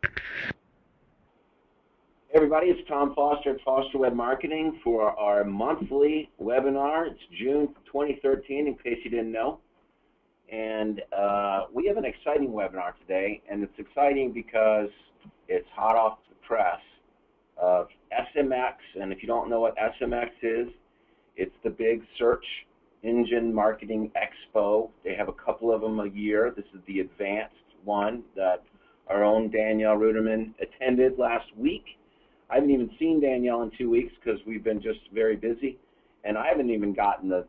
Hey everybody, it's Tom Foster at Foster Web Marketing for our monthly webinar. It's June 2013, in case you didn't know. And we have an exciting webinar today, and it's exciting because it's hot off the press of SMX. And if you don't know what SMX is, it's the big search engine marketing expo. They have a couple of them a year. This is the advanced one that our own Danielle Ruderman attended last week. I haven't even seen Danielle in 2 weeks because we've been just very busy, and I haven't even gotten the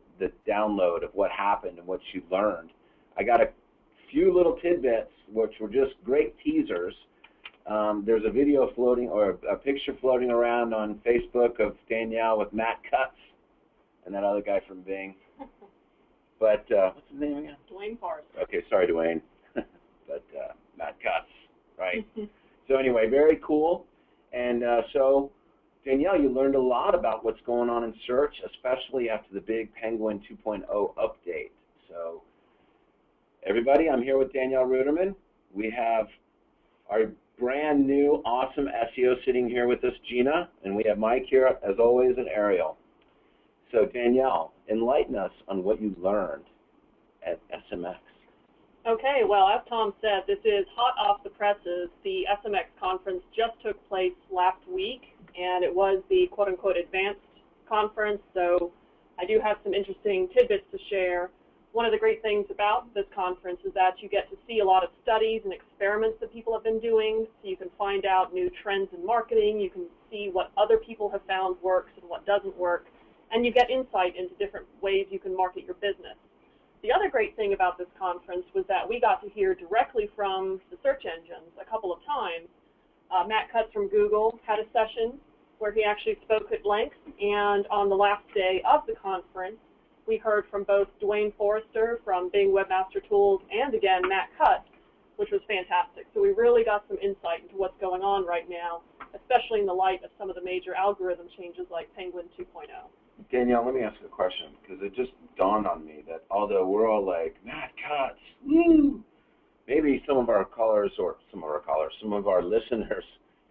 download of what happened and what she learned. I got a few little tidbits which were just great teasers. There's a video floating, or a picture floating around on Facebook of Danielle with Matt Cutts and that other guy from Bing. But what's his name again? Dwayne Forrester. Okay, sorry, Dwayne. But Matt Cutts, right? So anyway, very cool. And so, Danielle, you learned a lot about what's going on in search, especially after the big Penguin 2.0 update. So, everybody, I'm here with Danielle Ruderman. We have our brand new, awesome SEO sitting here with us, Gina, and we have Mike here, as always, and Ariel. So, Danielle, enlighten us on what you learned at SMX. Okay, well, as Tom said, this is hot off the presses. The SMX conference just took place last week, and it was the quote-unquote advanced conference, so I do have some interesting tidbits to share. One of the great things about this conference is that you get to see a lot of studies and experiments that people have been doing, so you can find out new trends in marketing, you can see what other people have found works and what doesn't work, and you get insight into different ways you can market your business. The other great thing about this conference was that we got to hear directly from the search engines a couple of times. Matt Cutts from Google had a session where he actually spoke at length, and on the last day of the conference, we heard from both Dwayne Forrester from Bing Webmaster Tools and, again, Matt Cutts, which was fantastic. So we really got some insight into what's going on right now, especially in the light of some of the major algorithm changes like Penguin 2.0. Danielle, let me ask you a question, because it just dawned on me that although we're all like, Matt Cutts, woo, maybe some of our callers, some of our listeners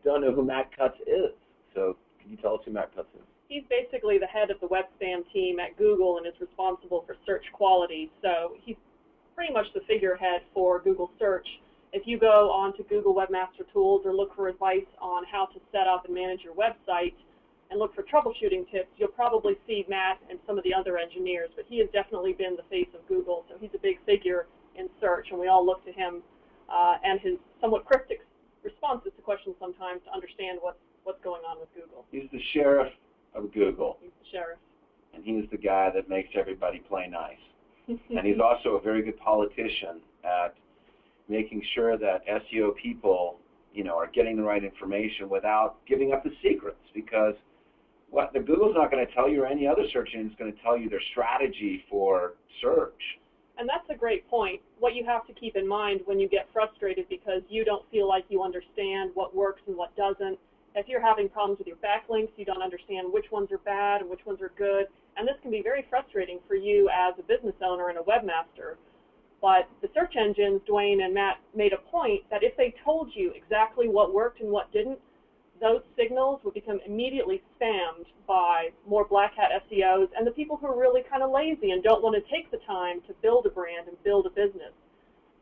don't know who Matt Cutts is. So can you tell us who Matt Cutts is? He's basically the head of the web spam team at Google and is responsible for search quality. So he's pretty much the figurehead for Google search. If you go onto Google Webmaster Tools or look for advice on how to set up and manage your website, and look for troubleshooting tips, you'll probably see Matt and some of the other engineers, but he has definitely been the face of Google, so he's a big figure in search, and we all look to him and his somewhat cryptic responses to questions sometimes to understand what's going on with Google. He's the sheriff of Google. He's the sheriff. And he's the guy that makes everybody play nice. And he's also a very good politician at making sure that SEO people, are getting the right information without giving up the secrets, because what the Google's not going to tell you, or any other search engine is going to tell you their strategy for search. And that's a great point. What you have to keep in mind when you get frustrated because you don't feel like you understand what works and what doesn't. If you're having problems with your backlinks, you don't understand which ones are bad and which ones are good. And this can be very frustrating for you as a business owner and a webmaster. But the search engines, Dwayne and Matt, made a point that if they told you exactly what worked and what didn't, those signals would become immediately spammed by more black hat SEOs and the people who are really kind of lazy and don't want to take the time to build a brand and build a business.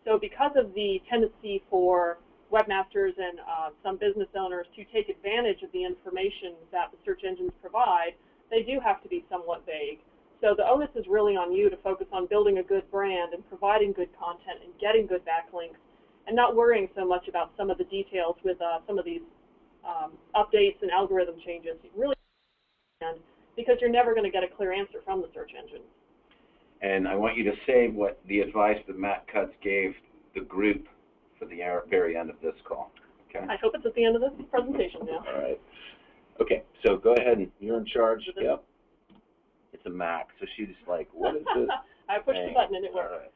So because of the tendency for webmasters and some business owners to take advantage of the information that the search engines provide, they do have to be somewhat vague. So the onus is really on you to focus on building a good brand and providing good content and getting good backlinks and not worrying so much about some of the details with some of these updates and algorithm changes. You really can, because you're never going to get a clear answer from the search engine. And I want you to save what the advice that Matt Cutts gave the group for the very end of this call. Okay? I hope it's at the end of the presentation now. All right. Okay, so go ahead, and you're in charge. Yep. It's a Mac, so she's like, what is this? I pushed the button and it worked. Right.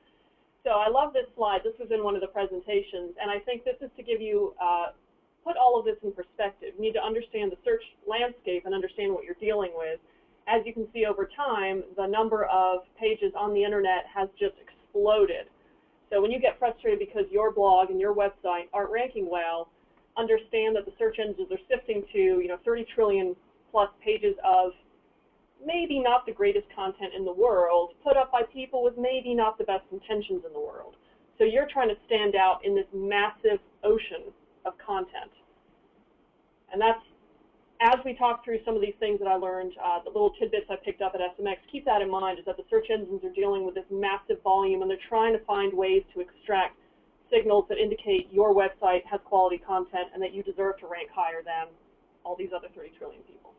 So I love this slide. This was in one of the presentations, and I think this is to give you put all of this in perspective. You need to understand the search landscape and understand what you're dealing with. As you can see over time, the number of pages on the internet has just exploded. So when you get frustrated because your blog and your website aren't ranking well, understand that the search engines are sifting to, 30 trillion plus pages of maybe not the greatest content in the world, put up by people with maybe not the best intentions in the world. So you're trying to stand out in this massive ocean of content. And that's, as we talk through some of these things that I learned, the little tidbits I picked up at SMX, keep that in mind, is that the search engines are dealing with this massive volume, and they're trying to find ways to extract signals that indicate your website has quality content and that you deserve to rank higher than all these other 30 trillion people.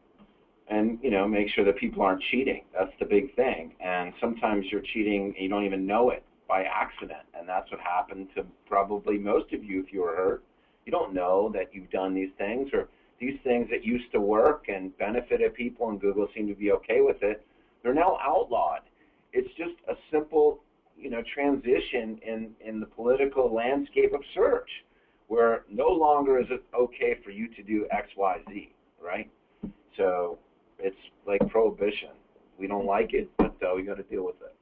And, make sure that people aren't cheating. That's the big thing. And sometimes you're cheating and you don't even know it by accident. And that's what happened to probably most of you if you were hurt. You don't know that you've done these things, or these things that used to work and benefited people and Google seemed to be okay with it, they're now outlawed. It's just a simple, transition in the political landscape of search, where no longer is it okay for you to do X, Y, Z, right? So it's like prohibition. We don't like it, but we got to deal with it.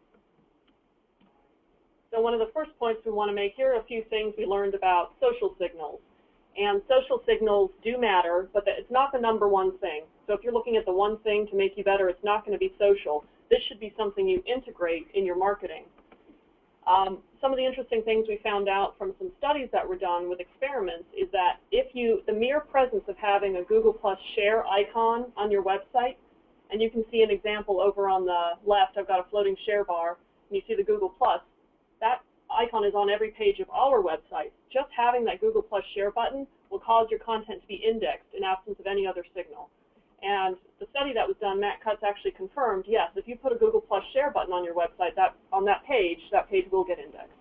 So one of the first points we want to make here are a few things we learned about social signals. And social signals do matter, but it's not the number one thing. So if you're looking at the one thing to make you better, it's not going to be social. This should be something you integrate in your marketing. Some of the interesting things we found out from some studies that were done with experiments is that the mere presence of having a Google Plus share icon on your website, and you can see an example over on the left, I've got a floating share bar, and you see the Google Plus, that icon is on every page of our website. Just having that Google Plus share button will cause your content to be indexed in absence of any other signal. And the study that was done, Matt Cutts actually confirmed, yes, if you put a Google Plus share button on your website, on that page will get indexed.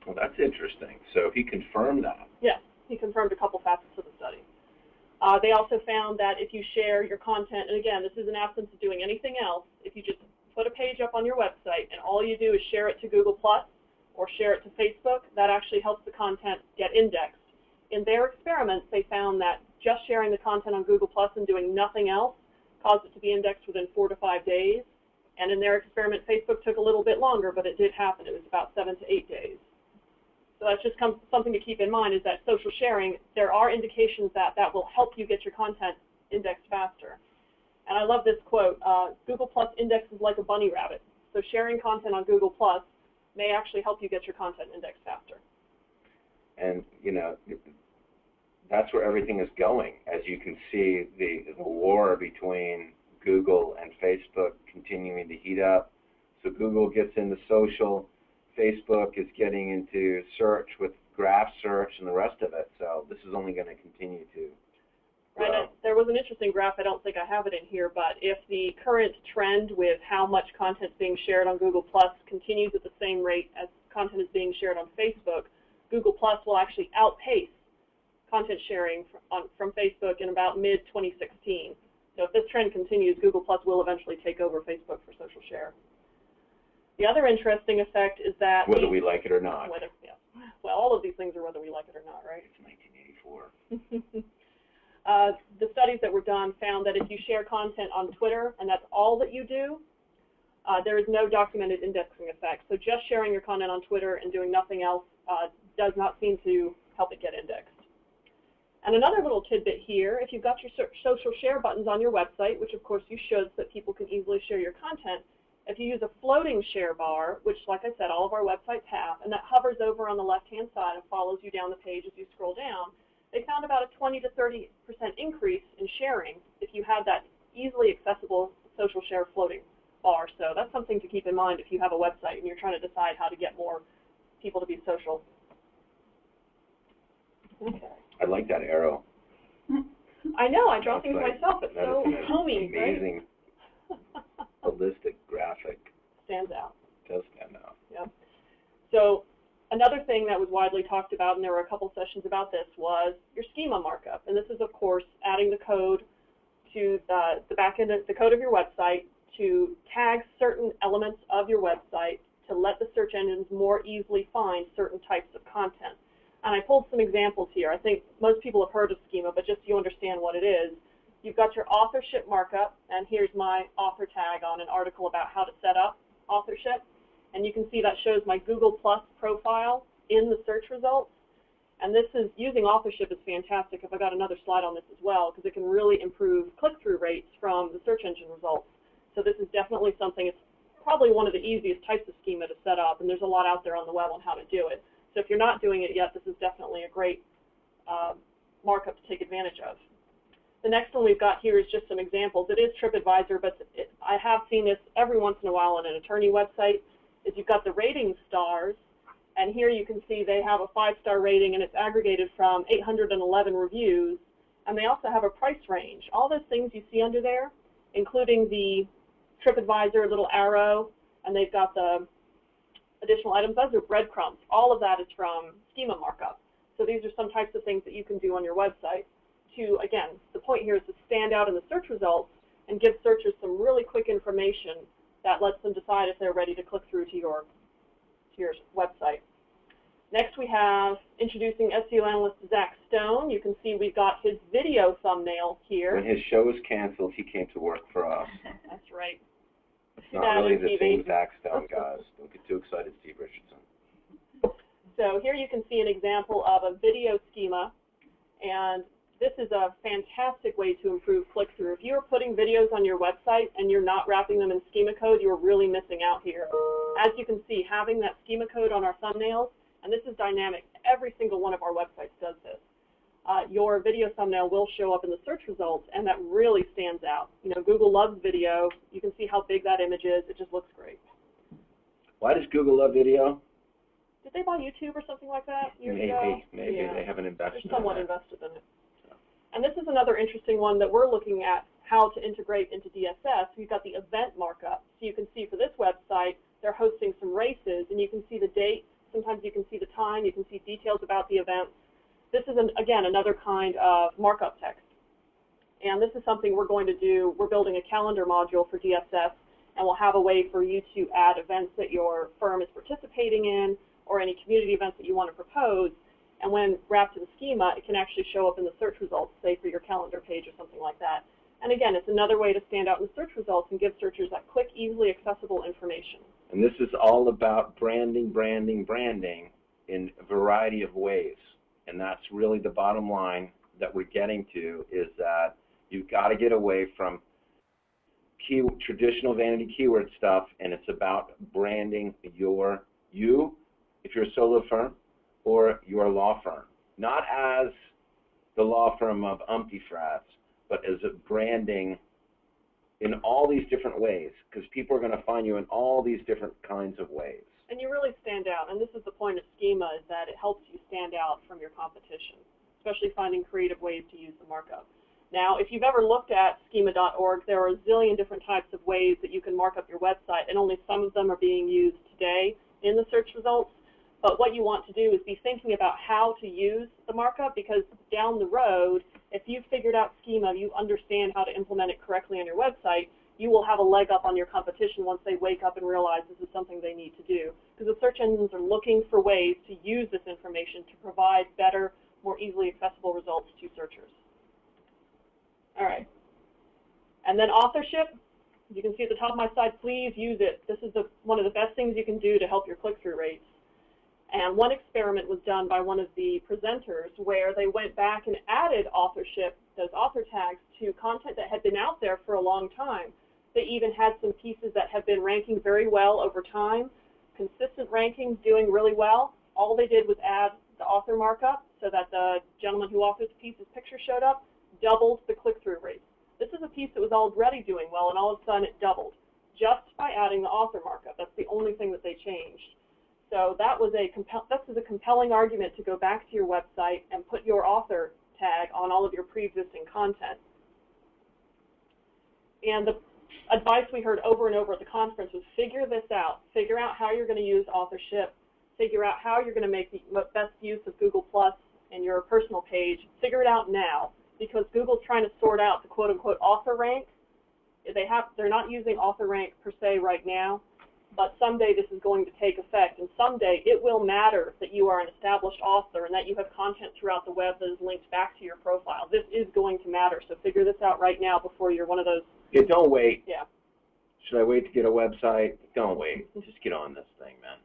Well, that's interesting. So he confirmed that. Yes, he confirmed a couple facets of the study. They also found that if you share your content, and again, this is in absence of doing anything else, if you just put a page up on your website and all you do is share it to Google Plus or share it to Facebook, that actually helps the content get indexed. In their experiments, they found that just sharing the content on Google Plus and doing nothing else caused it to be indexed within 4 to 5 days. And in their experiment, Facebook took a little bit longer, but it did happen. It was about 7 to 8 days. So that's just something to keep in mind, is that social sharing, there are indications that will help you get your content indexed faster. And I love this quote, Google Plus indexes like a bunny rabbit. So sharing content on Google Plus may actually help you get your content indexed faster. And, that's where everything is going. As you can see, the war between Google and Facebook continuing to heat up. So Google gets into social, Facebook is getting into search with graph search and the rest of it. So this is only going to continue to grow. Right. There was an interesting graph, I don't think I have it in here, but if the current trend with how much content is being shared on Google Plus continues at the same rate as content is being shared on Facebook, Google Plus will actually outpace content sharing from Facebook in about mid-2016. So if this trend continues, Google Plus will eventually take over Facebook for social share. The other interesting effect is that whether we like it or not. Yeah. Well, all of these things are whether we like it or not, right? It's 1984. The studies that were done found that if you share content on Twitter and that's all that you do, there is no documented indexing effect. So just sharing your content on Twitter and doing nothing else does not seem to help it get indexed. And another little tidbit here, if you've got your social share buttons on your website, which of course you should so that people can easily share your content, if you use a floating share bar, which like I said, all of our websites have, and that hovers over on the left-hand side and follows you down the page as you scroll down, they found about a 20 to 30% increase in sharing if you had that easily accessible social share floating bar. So that's something to keep in mind if you have a website and you're trying to decide how to get more people to be social. Okay. I like that arrow. I know, I draw things myself. It's so homey, amazing, right? holistic graphic. Stands out. It does stand out. Yeah. So another thing that was widely talked about, and there were a couple sessions about this, was your schema markup. And this is, of course, adding the code to the back end of the code of your website to tag certain elements of your website to let the search engines more easily find certain types of content. And I pulled some examples here. I think most people have heard of Schema, but just so you understand what it is, you've got your authorship markup, and here's my author tag on an article about how to set up authorship. And you can see that shows my Google Plus profile in the search results. And this is, using authorship is fantastic. If I got another slide on this as well, because it can really improve click-through rates from the search engine results. So this is definitely something, it's probably one of the easiest types of schema to set up, and there's a lot out there on the web on how to do it. So if you're not doing it yet, this is definitely a great markup to take advantage of. The next one we've got here is just some examples. It is TripAdvisor, but I have seen this every once in a while on an attorney website, is you've got the rating stars, and here you can see they have a 5-star rating, and it's aggregated from 811 reviews, and they also have a price range. All those things you see under there, including the TripAdvisor little arrow, and they've got the additional items, those are breadcrumbs. All of that is from schema markup. So these are some types of things that you can do on your website to, again, the point here is to stand out in the search results and give searchers some really quick information that lets them decide if they're ready to click through to your website. Next we have introducing SEO analyst Zach Stone. You can see we've got his video thumbnail here. When his show was canceled, he came to work for us. That's right. It's not really the same Zach Stone, guys. Don't get too excited, Steve Richardson. So here you can see an example of a video schema, and this is a fantastic way to improve click-through. If you're putting videos on your website and you're not wrapping them in schema code, you're really missing out here. As you can see, having that schema code on our thumbnails, and this is dynamic, every single one of our websites does this. Your video thumbnail will show up in the search results, and that really stands out. You know, Google loves video. You can see how big that image is. It just looks great. Why does Google love video? Did they buy YouTube or something like that years ago? Maybe. Yeah. They haven't invested in it. Somewhat invested in it. And this is another interesting one that we're looking at, how to integrate into DSS. We've got the event markup. So you can see for this website, they're hosting some races, and you can see the date. Sometimes you can see the time. You can see details about the events. This is, again, another kind of markup text. And this is something we're going to do. We're building a calendar module for DSS, and we'll have a way for you to add events that your firm is participating in or any community events that you want to propose. And when wrapped in schema, it can actually show up in the search results, say for your calendar page or something like that. And again, it's another way to stand out in the search results and give searchers that quick, easily accessible information. And this is all about branding, branding, branding in a variety of ways. And that's really the bottom line that we're getting to, is that you've got to get away from traditional vanity keyword stuff, and it's about branding you, if you're a solo firm, or your law firm. Not as the law firm of Umpty-Frats, but as a branding in all these different ways, because people are going to find you in all these different kinds of ways. And you really stand out, and this is the point of schema, is that it helps you stand out from your competition, especially finding creative ways to use the markup. Now, if you've ever looked at schema.org, there are a zillion different types of ways that you can mark up your website, and only some of them are being used today in the search results. But what you want to do is be thinking about how to use the markup, because down the road, if you've figured out schema, you understand how to implement it correctly on your website, you will have a leg up on your competition once they wake up and realize this is something they need to do. Because the search engines are looking for ways to use this information to provide better, more easily accessible results to searchers. All right. And then authorship. You can see at the top of my slide, please use it. This is one of the best things you can do to help your click-through rates. And one experiment was done by one of the presenters where they went back and added authorship, those author tags, to content that had been out there for a long time. They even had some pieces that have been ranking very well over time, consistent rankings, doing really well. All they did was add the author markup so that the gentleman who authored the piece's picture showed up, doubled the click-through rate. This is a piece that was already doing well, and all of a sudden it doubled just by adding the author markup. That's the only thing that they changed. So that was a compelling argument to go back to your website and put your author tag on all of your pre-existing content. And the advice we heard over and over at the conference was figure this out. Figure out how you're going to use authorship. Figure out how you're going to make the best use of Google Plus and your personal page. Figure it out now, because Google's trying to sort out the quote-unquote author rank. They're not using author rank per se right now, but someday this is going to take effect, and someday it will matter that you are an established author and that you have content throughout the web that is linked back to your profile. This is going to matter, so figure this out right now before you're one of those. Yeah, don't wait. Yeah. Should I wait to get a website? Don't wait. Just get on this thing, man.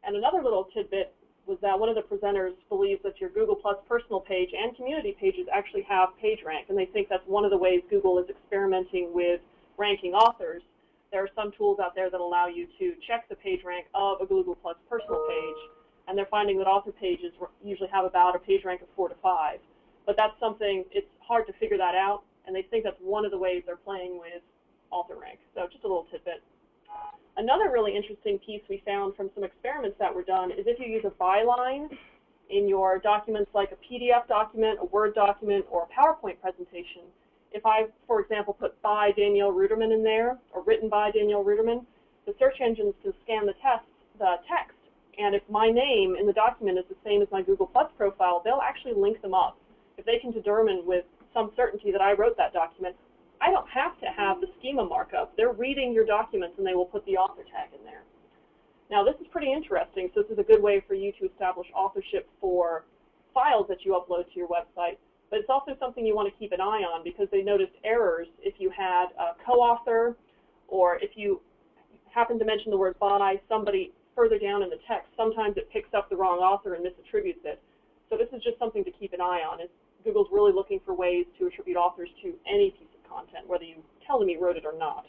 And another little tidbit was that one of the presenters believes that your Google Plus personal page and community pages actually have PageRank, and they think that's one of the ways Google is experimenting with ranking authors. There are some tools out there that allow you to check the PageRank of a Google Plus personal page, and they're finding that author pages usually have about a PageRank of 4 to 5. But that's something, it's hard to figure that out, and they think that's one of the ways they're playing with author rank. So just a little tidbit. Another really interesting piece we found from some experiments that were done is if you use a byline in your documents like a PDF document, a Word document, or a PowerPoint presentation, if I, for example, put by Danielle Ruderman in there, or written by Danielle Ruderman, the search engines can scan the text, and if my name in the document is the same as my Google Plus profile, they'll actually link them up. If they can determine with some certainty that I wrote that document, I don't have to have the schema markup. They're reading your documents and they will put the author tag in there. Now this is pretty interesting, so this is a good way for you to establish authorship for files that you upload to your website, but it's also something you want to keep an eye on because they noticed errors if you had a co-author or if you happen to mention the word by somebody further down in the text. Sometimes it picks up the wrong author and misattributes it. So this is just something to keep an eye on. Google's really looking for ways to attribute authors to any piece of content, whether you tell them you wrote it or not.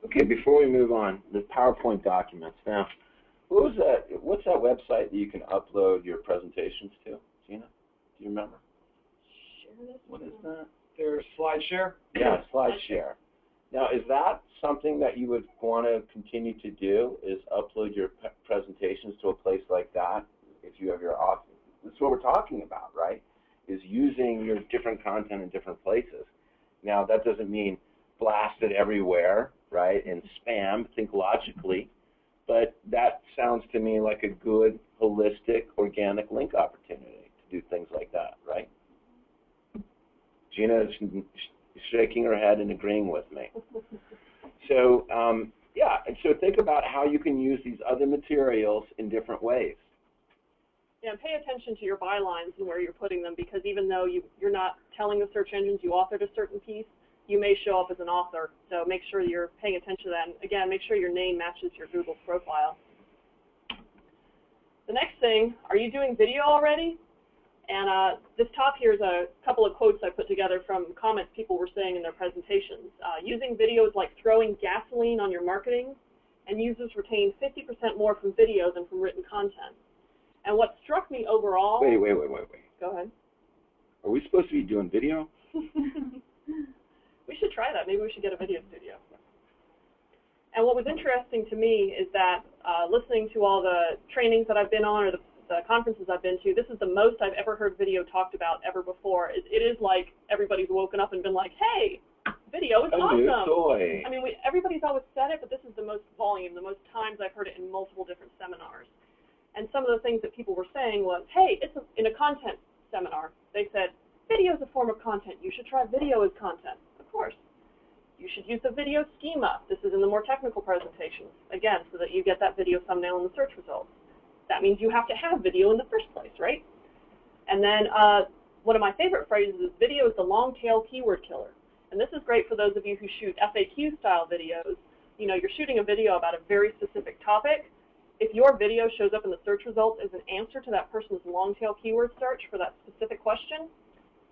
Okay, before we move on, the PowerPoint documents. Now, what's that website that you can upload your presentations to, Gina? Do you remember? What is that? There's SlideShare? Yeah, SlideShare. Now, is that something that you would want to continue to do, is upload your presentations to a place like that if you have your author? That's what we're talking about, right? Is using your different content in different places. Now, that doesn't mean blast it everywhere, right, and spam, think logically, but that sounds to me like a good, holistic, organic link opportunity to do things like that, right? Gina is shaking her head and agreeing with me. So, yeah, and so think about how you can use these other materials in different ways. Yeah, pay attention to your bylines and where you're putting them, because even though you're not telling the search engines you authored a certain piece, you may show up as an author. So make sure you're paying attention to that. And again, make sure your name matches your Google profile. The next thing, are you doing video already? And this top here is a couple of quotes I put together from comments people were saying in their presentations. Using video is like throwing gasoline on your marketing, and users retain 50% more from video than from written content. And what struck me overall... Wait. Go ahead. Are we supposed to be doing video? We should try that. Maybe we should get a video studio. And what was interesting to me is that listening to all the trainings that I've been on or the conferences I've been to, this is the most I've ever heard video talked about ever before. It is like everybody's woken up and been like, hey, video is awesome. New toy. I mean, everybody's always said it, but this is the most volume, the most times I've heard it in multiple different seminars. And some of the things that people were saying was, hey, in a content seminar, they said, video is a form of content. You should try video as content. Of course. You should use the video schema. This is in the more technical presentations, again, so that you get that video thumbnail in the search results. That means you have to have video in the first place, right? And then one of my favorite phrases is video is the long tail keyword killer. And this is great for those of you who shoot FAQ-style videos. You know, you're shooting a video about a very specific topic. If your video shows up in the search results as an answer to that person's long-tail keyword search for that specific question,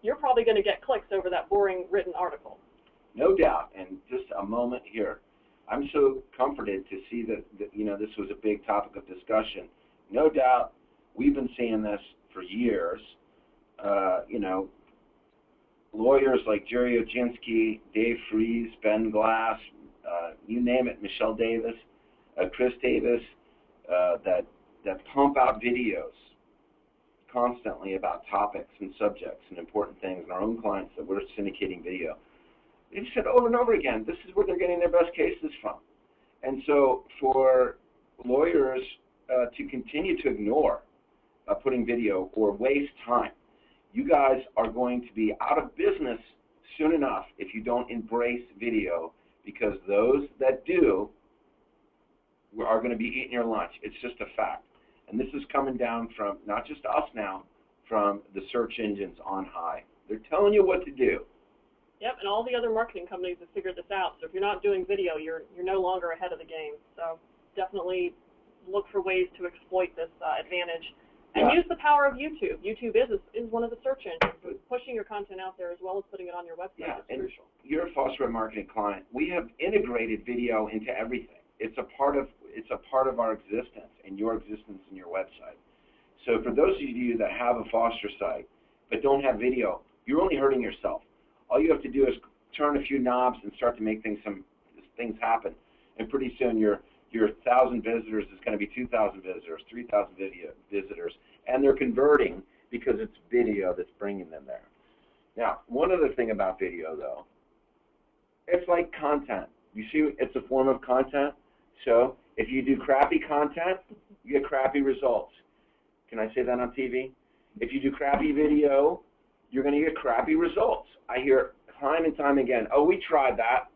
you're probably going to get clicks over that boring written article. No doubt. And just a moment here. I'm so comforted to see that you know, this was a big topic of discussion. No doubt we've been seeing this for years. You know, lawyers like Jerry Oginski, Dave Fries, Ben Glass, you name it, Michelle Davis, Chris Davis, that pump out videos constantly about topics and subjects and important things, and our own clients that we're syndicating video. They've said over and over again, this is where they're getting their best cases from. And so for lawyers to continue to ignore putting video or waste time, you guys are going to be out of business soon enough if you don't embrace video, because those that do are going to be eating your lunch. It's just a fact. And this is coming down from not just us now, from the search engines on high. They're telling you what to do. Yep, and all the other marketing companies have figured this out. So if you're not doing video, you're no longer ahead of the game. So definitely look for ways to exploit this advantage. And use the power of YouTube. YouTube is one of the search engines. So pushing your content out there as well as putting it on your website is crucial. You're a Foster Web Marketing client. We have integrated video into everything. It's a part of our existence and your existence in your website. So for those of you that have a Foster site but don't have video, you're only hurting yourself. All you have to do is turn a few knobs and start to make things happen. And pretty soon your 1,000 visitors is going to be 2,000 visitors, 3,000 visitors, and they're converting because it's video that's bringing them there. Now, one other thing about video, though, it's like content. You see, it's a form of content. So if you do crappy content, you get crappy results. Can I say that on TV? If you do crappy video, you're going to get crappy results. I hear time and time again, oh, we tried that.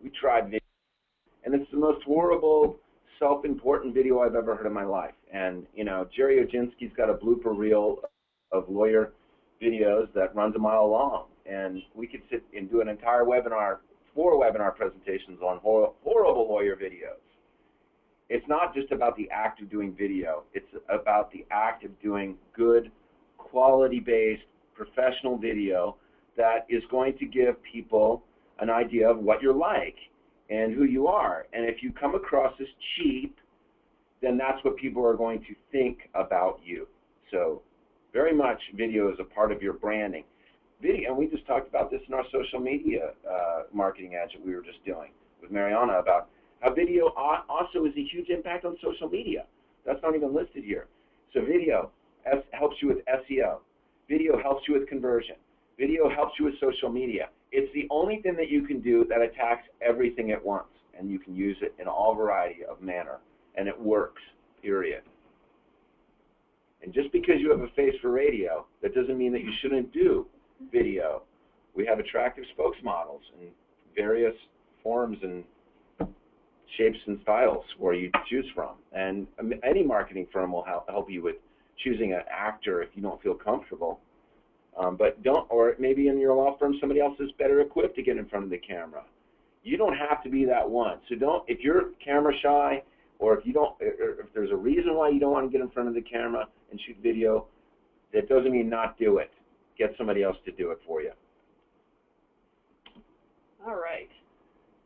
We tried video. And it's the most horrible, self-important video I've ever heard in my life. And, you know, Jerry Oginski's got a blooper reel of lawyer videos that runs a mile long. And we could sit and do an entire webinar, 4 webinar presentations on horrible lawyer videos. It's not just about the act of doing video. It's about the act of doing good, quality-based, professional video that is going to give people an idea of what you're like and who you are. And if you come across as cheap, then that's what people are going to think about you. So very much video is a part of your branding. Video, and we just talked about this in our social media marketing ads that we were just doing with Mariana about how video also is a huge impact on social media. That's not even listed here. So video helps you with SEO. Video helps you with conversion. Video helps you with social media. It's the only thing that you can do that attacks everything at once, and you can use it in all variety of manner, and it works, period. And just because you have a face for radio, that doesn't mean that you shouldn't do video. We have attractive spokesmodels in various forms and shapes and styles where you choose from. And any marketing firm will help you with choosing an actor if you don't feel comfortable. But don't, or maybe in your law firm, somebody else is better equipped to get in front of the camera. You don't have to be that one. So don't, if you're camera shy, or if you don't, or if there's a reason why you don't want to get in front of the camera and shoot video, that doesn't mean not do it. Get somebody else to do it for you. All right.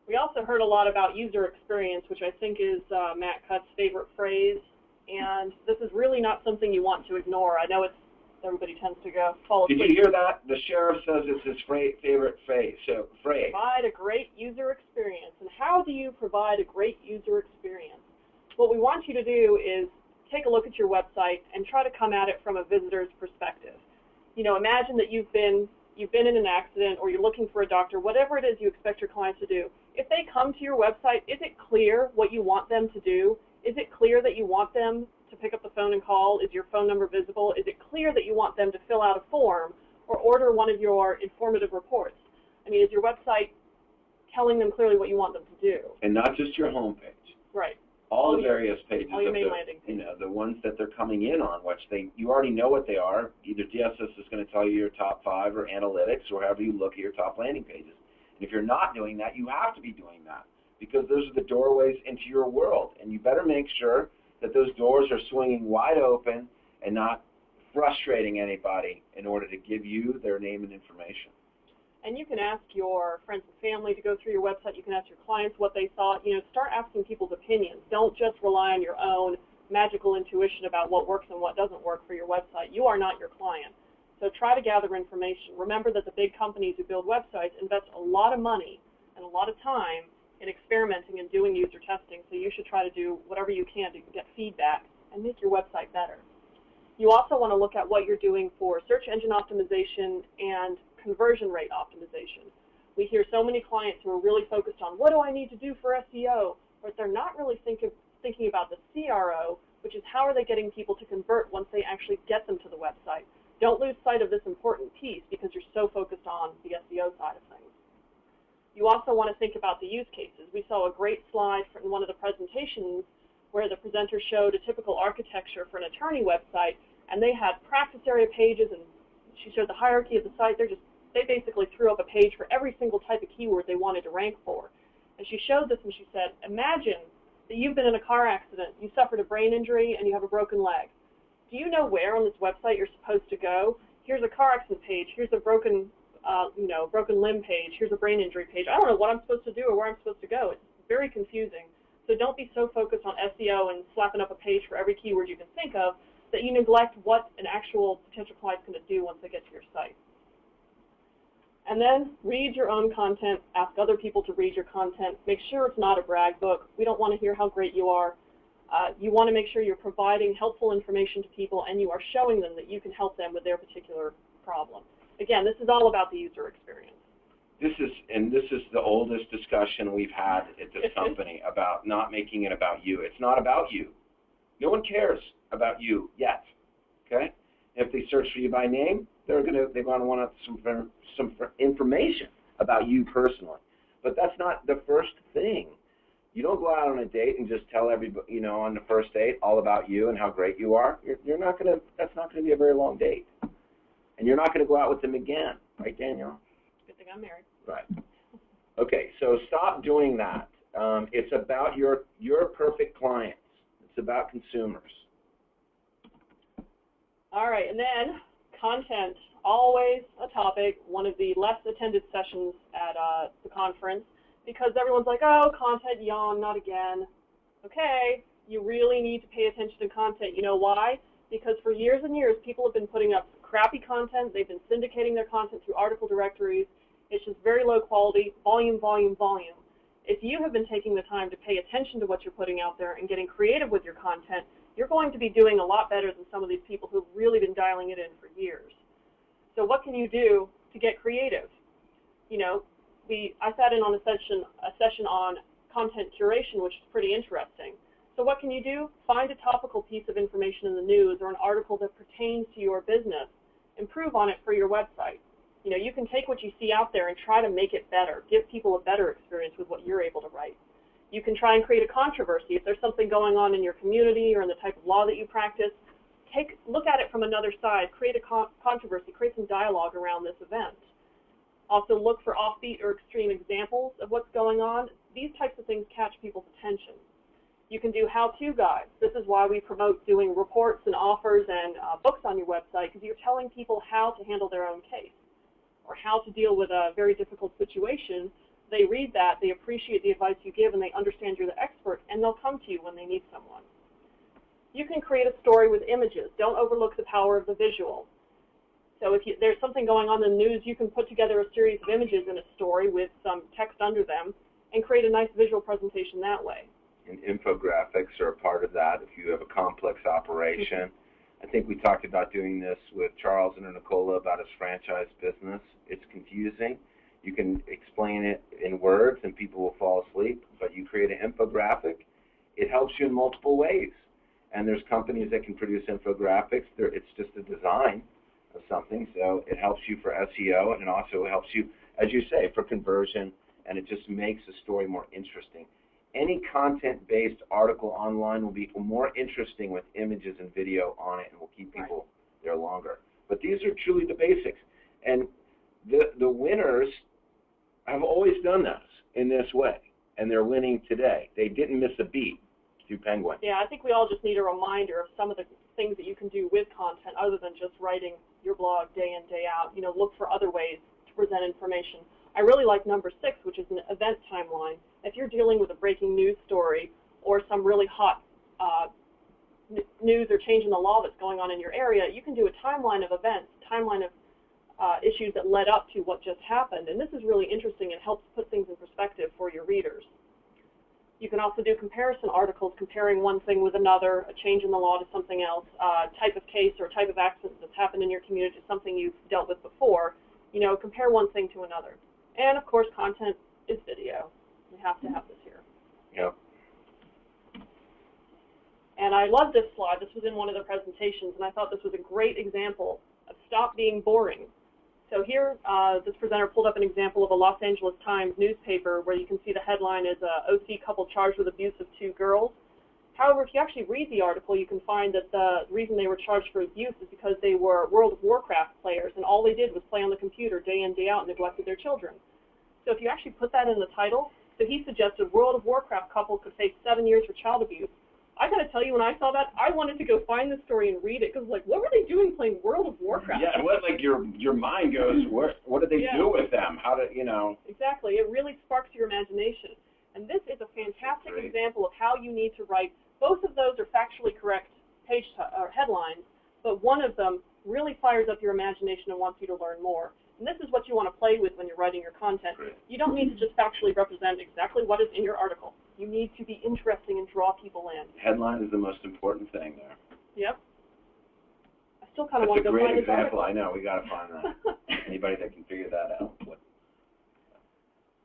We also heard a lot about user experience, which I think is Matt Cutt's favorite phrase. And this is really not something you want to ignore. I know everybody tends to fall asleep. Did you hear that? The sheriff says it's his favorite phrase. Provide a great user experience. And how do you provide a great user experience? What we want you to do is take a look at your website and try to come at it from a visitor's perspective. You know, imagine that you've been in an accident, or you're looking for a doctor, whatever it is you expect your client to do. If they come to your website, is it clear what you want them to do? Is it clear that you want them to pick up the phone and call? Is your phone number visible? Is it clear that you want them to fill out a form or order one of your informative reports? I mean, is your website telling them clearly what you want them to do? And not just your home page. Right. All the various pages all your of main landing pages. You know, the ones that they're coming in on, which you already know what they are. Either DSS is going to tell you your top 5 or analytics, or however you look at your top landing pages. And if you're not doing that, you have to be doing that, because those are the doorways into your world. And you better make sure that those doors are swinging wide open and not frustrating anybody in order to give you their name and information. And you can ask your friends and family to go through your website. You can ask your clients what they thought. You know, start asking people's opinions. Don't just rely on your own magical intuition about what works and what doesn't work for your website. You are not your client. So try to gather information. Remember that the big companies who build websites invest a lot of money and a lot of time in experimenting and doing user testing. So you should try to do whatever you can to get feedback and make your website better. You also want to look at what you're doing for search engine optimization and conversion rate optimization. We hear so many clients who are really focused on what do I need to do for SEO, but they're not really thinking about the CRO, which is how are they getting people to convert once they actually get them to the website. Don't lose sight of this important piece because you're so focused on the SEO side of things. You also want to think about the use cases. We saw a great slide from one of the presentations where the presenter showed a typical architecture for an attorney website, and they had practice area pages, and she showed the hierarchy of the site. They basically threw up a page for every single type of keyword they wanted to rank for. And she showed this and she said, imagine that you've been in a car accident, you suffered a brain injury, and you have a broken leg. Do you know where on this website you're supposed to go? Here's a car accident page. Here's a broken limb page. Here's a brain injury page. I don't know what I'm supposed to do or where I'm supposed to go. It's very confusing. So don't be so focused on SEO and slapping up a page for every keyword you can think of that you neglect what an actual potential client's going to do once they get to your site. And then read your own content. Ask other people to read your content. Make sure it's not a brag book. We don't want to hear how great you are. You want to make sure you're providing helpful information to people and you are showing them that you can help them with their particular problem. Again, this is all about the user experience. This is the oldest discussion we've had at this company about not making it about you. It's not about you. No one cares about you yet. Okay? If they search for you by name, they're going to want some information about you personally. But that's not the first thing. You don't go out on a date and just tell everybody, on the first date all about you and how great you are. You're not going to. That's not going to be a very long date. And you're not going to go out with them again, right, Danielle? Good thing I'm married. Right. Okay, so stop doing that. It's about your perfect clients. It's about consumers. All right, and then content, always a topic, one of the less attended sessions at the conference, because everyone's like, oh, content, yawn, not again. Okay, you really need to pay attention to content. You know why? Because for years and years, people have been putting up crappy content. They've been syndicating their content through article directories. It's just very low quality, volume, volume, volume. If you have been taking the time to pay attention to what you're putting out there and getting creative with your content, you're going to be doing a lot better than some of these people who've really been dialing it in for years. So what can you do to get creative? I sat in on a session on content curation, which is pretty interesting. So what can you do? Find a topical piece of information in the news or an article that pertains to your business. Improve on it for your website. You can take what you see out there and try to make it better. Give people a better experience with what you're able to write. You can try and create a controversy. If there's something going on in your community or in the type of law that you practice, look at it from another side. Create a controversy. Create some dialogue around this event. Also look for offbeat or extreme examples of what's going on. These types of things catch people's attention. You can do how-to guides. This is why we promote doing reports and offers and books on your website, because you're telling people how to handle their own case or how to deal with a very difficult situation. They read that, they appreciate the advice you give, and they understand you're the expert, and they'll come to you when they need someone. You can create a story with images. Don't overlook the power of the visual. So if there's something going on in the news, you can put together a series of images in a story with some text under them and create a nice visual presentation that way. And infographics are a part of that if you have a complex operation. I think we talked about doing this with Charles and Nicola about his franchise business. It's confusing. You can explain it in words and people will fall asleep, but you create an infographic, it helps you in multiple ways. And there's companies that can produce infographics. It's just a design of something, so it helps you for SEO, and it also helps you, as you say, for conversion, and it just makes the story more interesting. Any content-based article online will be more interesting with images and video on it, and will keep people there longer. But these are truly the basics. And the winners have always done this in this way, and they're winning today. They didn't miss a beat to Penguin. Yeah, I think we all just need a reminder of some of the things that you can do with content other than just writing your blog day in, day out. Look for other ways to present information. I really like number 6, which is an event timeline. If you're dealing with a breaking news story or some really hot news or change in the law that's going on in your area, you can do a timeline of events, timeline of issues that led up to what just happened. And this is really interesting and helps put things in perspective for your readers. You can also do comparison articles, comparing one thing with another, a change in the law to something else, type of case or type of accident that's happened in your community to something you've dealt with before. Compare one thing to another. And, of course, content is video. You have to have this here. Yep. And I love this slide. This was in one of the presentations, and I thought this was a great example of stop being boring. So here, this presenter pulled up an example of a Los Angeles Times newspaper where you can see the headline is OC couple charged with abuse of 2 girls. However, if you actually read the article, you can find that the reason they were charged for abuse is because they were World of Warcraft players, and all they did was play on the computer day in, day out and neglected their children. So if you actually put that in the title, So he suggested World of Warcraft couple could face 7 years for child abuse. I got to tell you, when I saw that, I wanted to go find the story and read it, because, like, what were they doing playing World of Warcraft? Yeah, what, like, your mind goes, what did they do with them? How did, you know? Exactly. It really sparks your imagination. And this is a fantastic example of how you need to write. Both of those are factually correct or headlines, but one of them really fires up your imagination and wants you to learn more. And this is what you want to play with when you're writing your content. You don't need to just factually represent exactly what is in your article. You need to be interesting and draw people in. Headline is the most important thing there. Yep. I still kind of want to go find this article. That's a great example. I know. We got to find that. Anybody that can figure that out.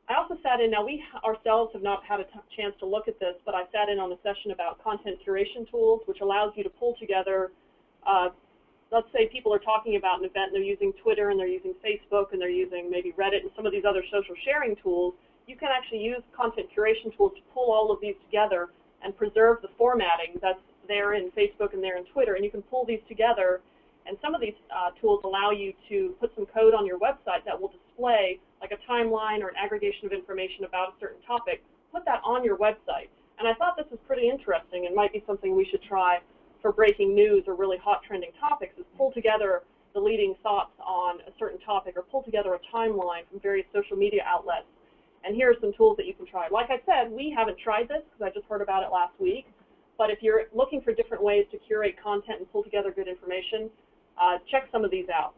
I also sat in, now we ourselves have not had a chance to look at this, but I sat in on a session about content curation tools, which allows you to pull together, let's say people are talking about an event and they're using Twitter and they're using Facebook and they're using maybe Reddit and some of these other social sharing tools. You can actually use content curation tools to pull all of these together and preserve the formatting that's there in Facebook and there in Twitter, and you can pull these together. And some of these tools allow you to put some code on your website that will display like a timeline or an aggregation of information about a certain topic. Put that on your website. And I thought this was pretty interesting and might be something we should try for breaking news or really hot trending topics, is pull together the leading thoughts on a certain topic or pull together a timeline from various social media outlets. And here are some tools that you can try. Like I said, we haven't tried this because I just heard about it last week. But if you're looking for different ways to curate content and pull together good information, check some of these out.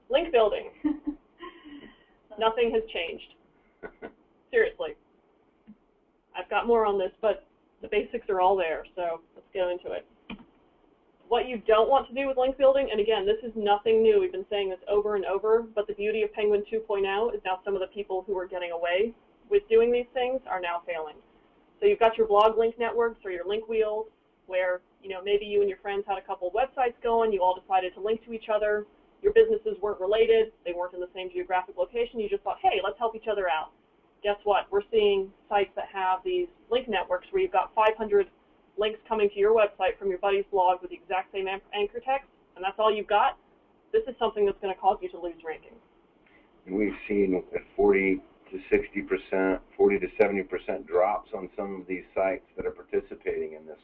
Link building. Nothing has changed. Seriously. I've got more on this, but the basics are all there, so let's get into it. What you don't want to do with link building, and again, this is nothing new. We've been saying this over and over, but the beauty of Penguin 2.0 is now some of the people who are getting away with doing these things are now failing. So you've got your blog link networks or your link wheels where, you know, maybe you and your friends had a couple of websites going, you all decided to link to each other, your businesses weren't related, they weren't in the same geographic location, you just thought, hey, let's help each other out. Guess what? We're seeing sites that have these link networks where you've got 500 links coming to your website from your buddy's blog with the exact same anchor text, and that's all you've got. This is something that's going to cause you to lose ranking. And we've seen 40 to 60%, 40 to 70% drops on some of these sites that are participating in this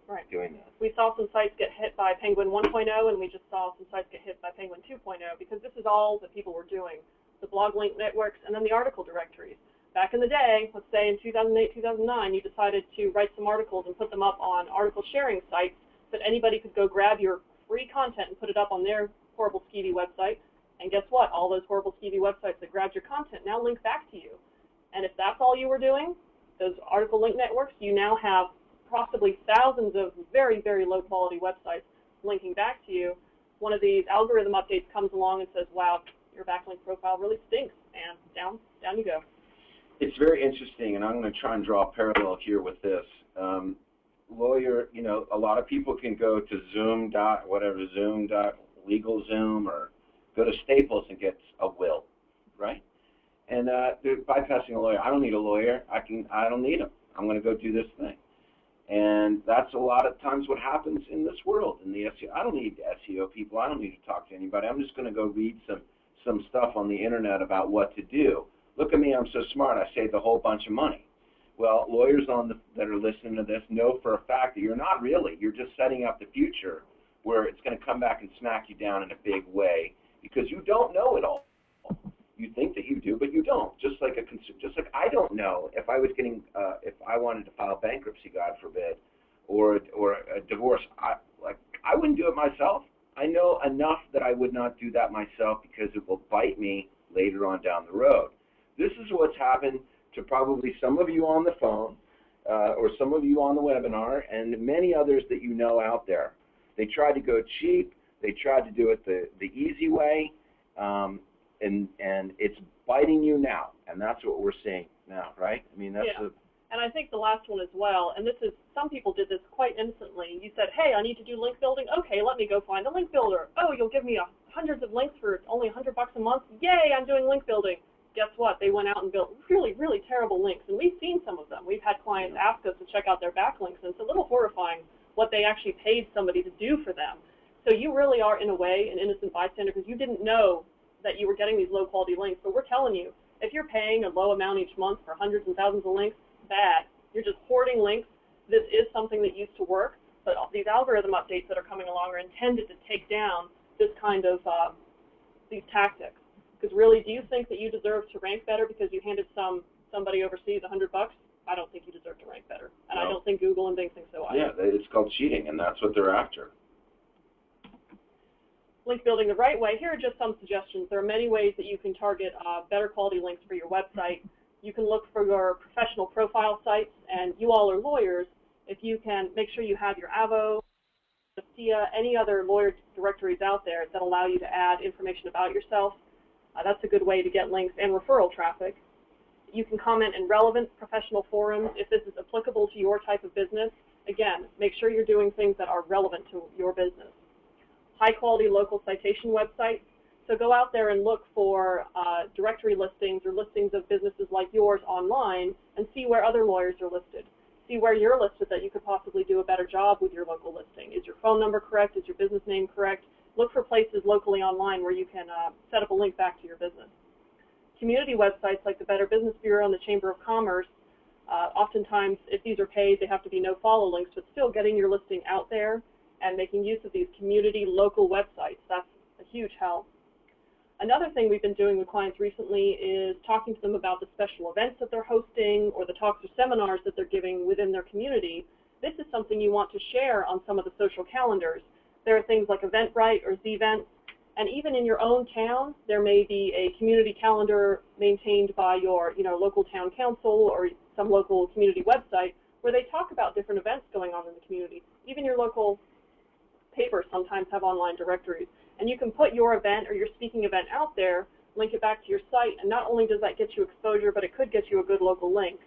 right. Doing this. We saw some sites get hit by Penguin 1.0, and we just saw some sites get hit by Penguin 2.0 because this is all that people were doing. The blog link networks, and then the article directories. Back in the day, let's say in 2008, 2009, you decided to write some articles and put them up on article sharing sites so that anybody could go grab your free content and put it up on their horrible skeevy website. And guess what? All those horrible skeevy websites that grabbed your content now link back to you. And if that's all you were doing, those article link networks, you now have possibly thousands of very, very low quality websites linking back to you. One of these algorithm updates comes along and says, wow, your backlink profile really stinks, and down you go. It's very interesting, and I'm going to try and draw a parallel here with this. Lawyer, you know, a lot of people can go to Zoom.LegalZoom or go to Staples and get a will, right? And they're bypassing a lawyer. I don't need a lawyer. I don't need him. I'm going to go do this thing. And that's a lot of times what happens in this world, in the SEO. I don't need SEO people. I don't need to talk to anybody. I'm just going to go read some stuff on the internet about what to do. Look at me, I'm so smart, I saved a whole bunch of money. Well, lawyers that are listening to this know for a fact that you're not really. You're just setting up the future where it's going to come back and smack you down in a big way because you don't know it all. You think that you do, but you don't. Just like I don't know if I was getting, if I wanted to file bankruptcy, God forbid, or a divorce. I wouldn't do it myself. I know enough that I would not do that myself because it will bite me later on down the road. This is what's happened to probably some of you on the phone or some of you on the webinar and many others that you know out there. They tried to go cheap. They tried to do it the easy way, and it's biting you now, and that's what we're seeing now, right? I mean, that's And I think the last one as well, and this is, some people did this quite innocently. You said, hey, I need to do link building. Okay, let me go find a link builder. Oh, you'll give me hundreds of links for only $100 a month. Yay, I'm doing link building. Guess what? They went out and built really, really terrible links, and we've seen some of them. We've had clients ask us to check out their backlinks, and it's a little horrifying what they actually paid somebody to do for them. So you really are, in a way, an innocent bystander because you didn't know that you were getting these low quality links, but we're telling you, if you're paying a low amount each month for hundreds and thousands of links, bad. You're just hoarding links. This is something that used to work, but these algorithm updates that are coming along are intended to take down this kind of these tactics. Because really, do you think that you deserve to rank better because you handed somebody overseas $100? I don't think you deserve to rank better, and no. I don't think Google and Bing think so either. Yeah, it's called cheating, and that's what they're after. Link building the right way. Here are just some suggestions. There are many ways that you can target better quality links for your website. You can look for your professional profile sites, and you all are lawyers. If you can make sure you have your Avo, SIA, any other lawyer directories out there that allow you to add information about yourself, that's a good way to get links and referral traffic. You can comment in relevant professional forums if this is applicable to your type of business. Again, make sure you're doing things that are relevant to your business. High-quality local citation websites. So go out there and look for directory listings or listings of businesses like yours online and see where other lawyers are listed. See where you're listed that you could possibly do a better job with your local listing. Is your phone number correct? Is your business name correct? Look for places locally online where you can set up a link back to your business. Community websites like the Better Business Bureau and the Chamber of Commerce, oftentimes if these are paid, they have to be no-follow links, but still getting your listing out there and making use of these community local websites. That's a huge help. Another thing we've been doing with clients recently is talking to them about the special events that they're hosting or the talks or seminars that they're giving within their community. This is something you want to share on some of the social calendars. There are things like Eventbrite or Zevents, and even in your own town, there may be a community calendar maintained by your local town council or some local community website where they talk about different events going on in the community. Even your local papers sometimes have online directories, and you can put your event or your speaking event out there, link it back to your site, and not only does that get you exposure, but it could get you a good local link.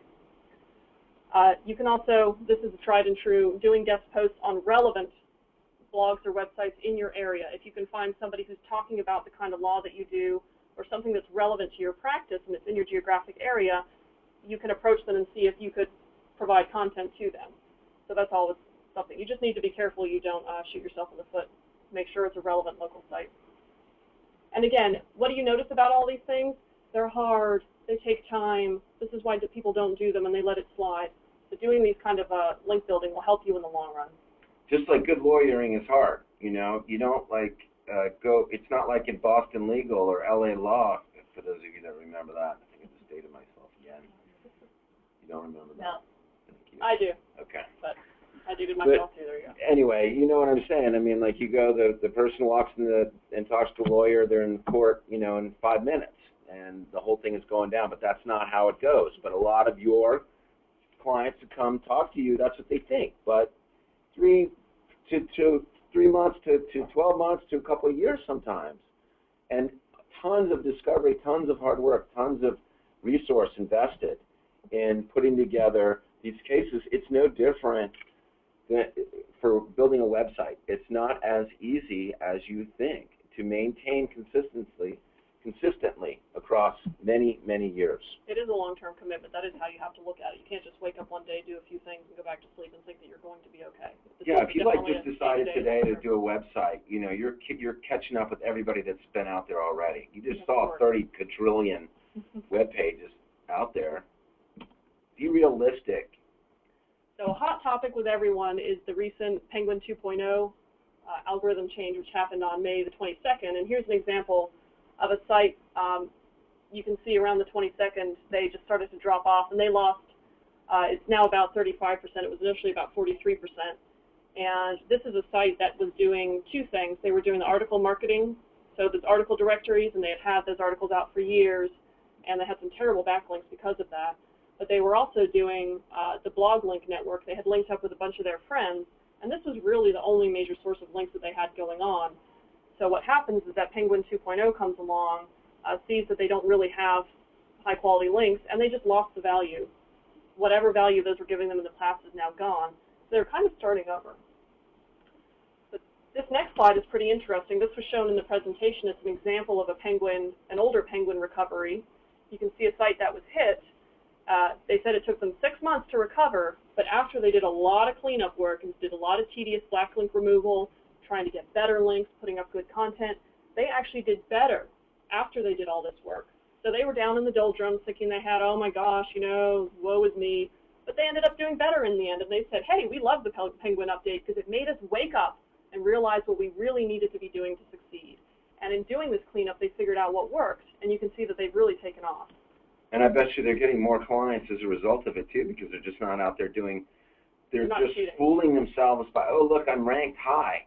You can also, this is a tried and true, doing guest posts on relevant blogs or websites in your area. If you can find somebody who's talking about the kind of law that you do or something that's relevant to your practice and it's in your geographic area, you can approach them and see if you could provide content to them. So that's always something. You just need to be careful you don't shoot yourself in the foot. Make sure it's a relevant local site. And again, what do you notice about all these things? They're hard. They take time. This is why people don't do them and they let it slide. So doing these kind of link building will help you in the long run. Just like good lawyering is hard, you don't like go, it's not like in Boston Legal or LA Law, for those of you that remember that. I think I just dated myself again. You don't remember that? No. I do. Okay. But I dated myself too, there you go. Anyway, you know what I'm saying. I mean, like you go, the person walks in and talks to a lawyer, they're in court, in 5 minutes, and the whole thing is going down, but that's not how it goes. But a lot of your clients who come talk to you, that's what they think. But 3 months to 12 months to a couple of years sometimes, and tons of discovery, tons of hard work, tons of resource invested in putting together these cases. It's no different than for building a website. It's not as easy as you think to maintain consistently across many, many years. It is a long-term commitment. That is how you have to look at it. You can't just wake up one day, do a few things, and go back to sleep and think that you're going to be okay. Yeah, if you just decided today to do a website, you're catching up with everybody that's been out there already. You just saw 30 quadrillion web pages out there. Be realistic. So a hot topic with everyone is the recent Penguin 2.0 algorithm change, which happened on May the 22nd. And here's an example of a site. You can see around the 22nd, they just started to drop off, and they lost, it's now about 35%. It was initially about 43%. And this is a site that was doing two things. They were doing the article marketing, so there's article directories, and they had those articles out for years, and they had some terrible backlinks because of that. But they were also doing the blog link network. They had linked up with a bunch of their friends, and this was really the only major source of links that they had going on. So what happens is that Penguin 2.0 comes along, sees that they don't really have high-quality links, and they just lost the value. Whatever value those were giving them in the past is now gone. So they're kind of starting over. But this next slide is pretty interesting. This was shown in the presentation. It's an example of an older Penguin recovery. You can see a site that was hit. They said it took them 6 months to recover, but after they did a lot of cleanup work and did a lot of tedious backlink removal, trying to get better links, putting up good content, they actually did better after they did all this work. So they were down in the doldrums thinking they had, oh my gosh, you know, woe is me. But they ended up doing better in the end, and they said, hey, we love the Penguin update because it made us wake up and realize what we really needed to be doing to succeed. And in doing this cleanup, they figured out what worked, and you can see that they've really taken off. And I bet you they're getting more clients as a result of it, too, because they're just not out there doing, they're just cheating. Fooling themselves by, oh, look, I'm ranked high.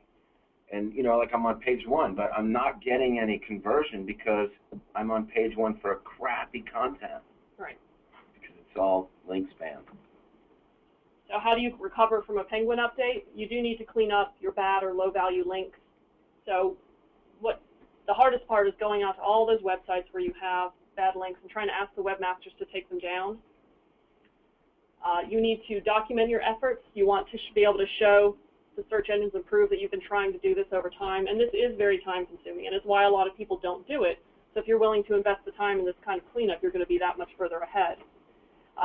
And, you know, like I'm on page 1, but I'm not getting any conversion because I'm on page 1 for a crappy content. Right. Because it's all link spam. So how do you recover from a Penguin update? You do need to clean up your bad or low-value links. So what the hardest part is going out to all those websites where you have bad links and trying to ask the webmasters to take them down. You need to document your efforts. You want to be able to show the search engines and prove that you've been trying to do this over time. And this is very time-consuming, and it's why a lot of people don't do it. So if you're willing to invest the time in this kind of cleanup, you're going to be that much further ahead.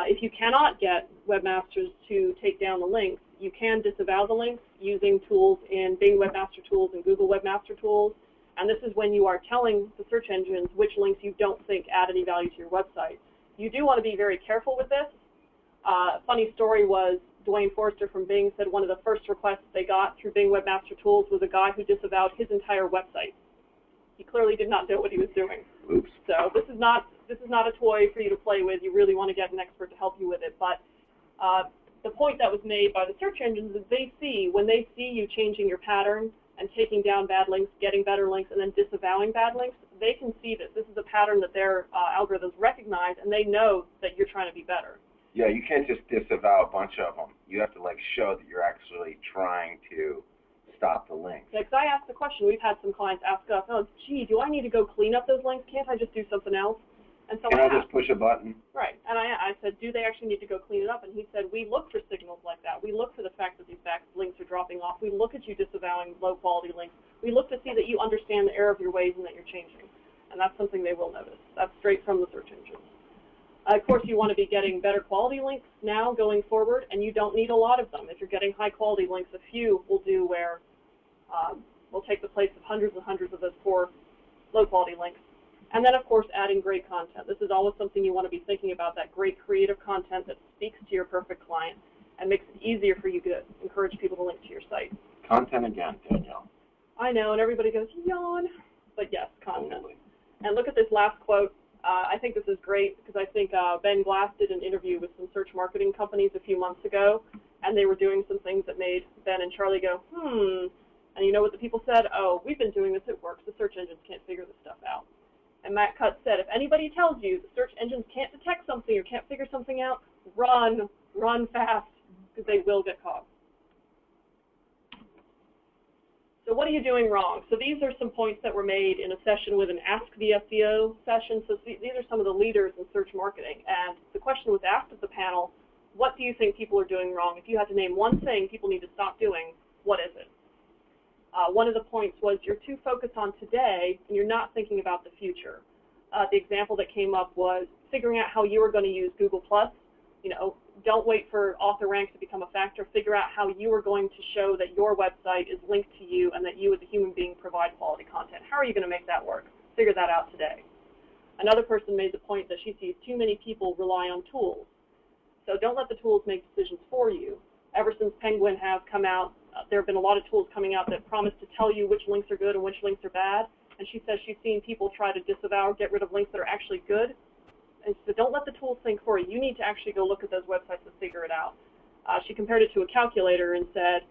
If you cannot get webmasters to take down the links, you can disavow the links using tools in Bing Webmaster Tools and Google Webmaster Tools. And this is when you are telling the search engines which links you don't think add any value to your website. You do want to be very careful with this. Funny story was Dwayne Forrester from Bing said one of the first requests they got through Bing Webmaster Tools was a guy who disavowed his entire website. He clearly did not know what he was doing. Oops. So this is not a toy for you to play with. You really want to get an expert to help you with it. But the point that was made by the search engines is when they see you changing your pattern and taking down bad links, getting better links, and then disavowing bad links, they can see that this is a pattern that their algorithms recognize, and they know that you're trying to be better. Yeah, you can't just disavow a bunch of them. You have to, like, show that you're actually trying to stop the links. Because I asked the question, we've had some clients ask us, oh, gee, do I need to go clean up those links? Can't I just do something else? And so Can I just push a button? Right. And I said, do they actually need to go clean it up? And he said, we look for signals like that. We look for the fact that these back links are dropping off. We look at you disavowing low-quality links. We look to see that you understand the error of your ways and that you're changing. And that's something they will notice. That's straight from the search engines. Of course, you want to be getting better quality links now going forward, and you don't need a lot of them. If you're getting high-quality links, a few will do where will take the place of hundreds and hundreds of those poor low-quality links. And then, of course, adding great content. This is always something you want to be thinking about, that great creative content that speaks to your perfect client and makes it easier for you to encourage people to link to your site. Content again, Danielle. I know, and everybody goes, yawn. But yes, content. Totally. And look at this last quote. I think this is great because I think Ben Glass did an interview with some search marketing companies a few months ago, and they were doing some things that made Ben and Charlie go, And you know what the people said? Oh, we've been doing this, it works. The search engines can't figure this stuff out. And Matt Cutts said, if anybody tells you the search engines can't detect something or can't figure something out, run fast, because they will get caught. So what are you doing wrong? So these are some points that were made in a session with an Ask the SEO session. So these are some of the leaders in search marketing. And the question was asked of the panel, what do you think people are doing wrong? If you had to name one thing people need to stop doing, what is it? One of the points was you're too focused on today and you're not thinking about the future. The example that came up was figuring out how you were going to use Google+. You know, don't wait for author rank to become a factor. Figure out how you are going to show that your website is linked to you and that you as a human being provide quality content. How are you going to make that work? Figure that out today. Another person made the point that she sees too many people rely on tools. So don't let the tools make decisions for you. Ever since Penguin has come out, there have been a lot of tools coming out that promise to tell you which links are good and which links are bad. And she says she's seen people try to disavow or get rid of links that are actually good. And so don't let the tools think for you. You need to actually go look at those websites and figure it out. She compared it to a calculator and said,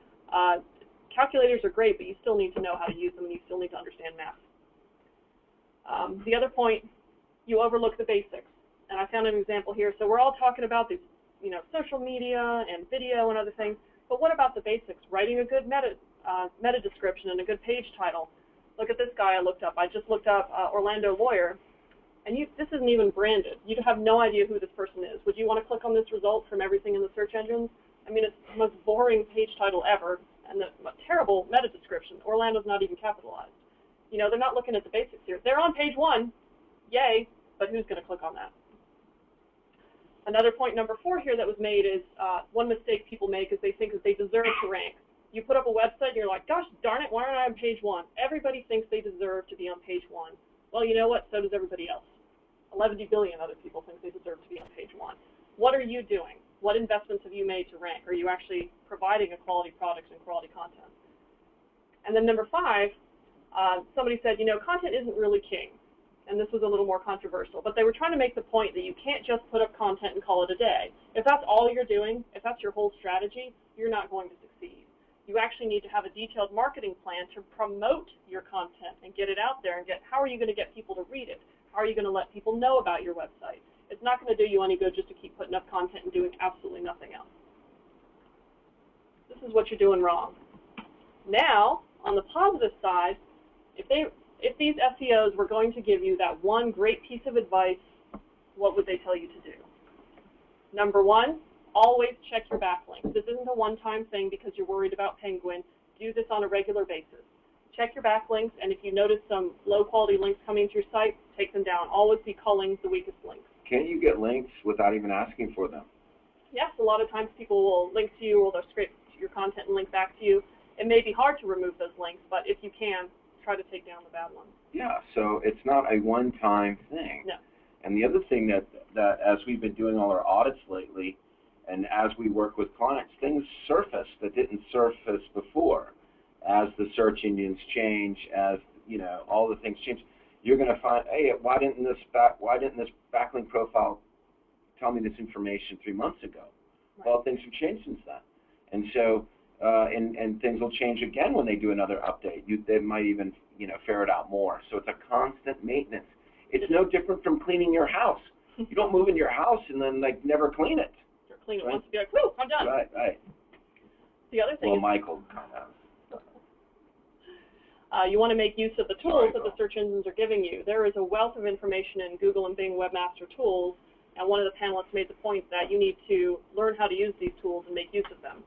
calculators are great, but you still need to know how to use them and you still need to understand math. The other point, you overlook the basics. And I found an example here. So we're all talking about these, social media and video and other things. But what about the basics? Writing a good meta description and a good page title. Look at this guy I looked up. I just looked up Orlando Lawyer. And this isn't even branded. You have no idea who this person is. Would you want to click on this result from everything in the search engines? I mean, it's the most boring page title ever and a terrible meta description. Orlando's not even capitalized. They're not looking at the basics here. They're on page 1. Yay. But who's going to click on that? Another point, number 4 here that was made is one mistake people make is they think that they deserve to rank. You put up a website and you're like, gosh darn it, why aren't I on page 1? Everybody thinks they deserve to be on page 1. Well, you know what? So does everybody else. 11 billion other people think they deserve to be on page 1. What are you doing? What investments have you made to rank? Are you actually providing a quality product and quality content? And then number 5, somebody said, you know, content isn't really king. And this was a little more controversial, but they were trying to make the point that you can't just put up content and call it a day. If that's all you're doing, if that's your whole strategy, you're not going to succeed. You actually need to have a detailed marketing plan to promote your content and get it out there and how are you going to get people to read it? How are you going to let people know about your website? It's not going to do you any good just to keep putting up content and doing absolutely nothing else. This is what you're doing wrong. Now, on the positive side, if these SEOs were going to give you that one great piece of advice, what would they tell you to do? Number 1, always check your backlinks. This isn't a one-time thing because you're worried about Penguin. Do this on a regular basis. Check your backlinks, and if you notice some low-quality links coming to your site, take them down. Always be culling the weakest links. Can you get links without even asking for them? Yes, a lot of times people will link to you or they'll scrape your content and link back to you. It may be hard to remove those links, but if you can, try to take down the bad ones. Yeah, so it's not a one-time thing. No. And the other thing that as we've been doing all our audits lately, and as we work with clients, things surface that didn't surface before. As the search engines change, as you know, all the things change, you're going to find, hey, why didn't this backlink profile tell me this information 3 months ago? Right. Well, things have changed since then, and so and things will change again when they do another update. They might even ferret out more. So it's a constant maintenance. It's no different from cleaning your house. You don't move in your house and then never clean it. You're clean it right? once and be like, whew, I'm done. Right. The other thing well, is, Michael kind of. you want to make use of the tools that the search engines are giving you. There is a wealth of information in Google and Bing Webmaster Tools, and one of the panelists made the point that you need to learn how to use these tools and make use of them.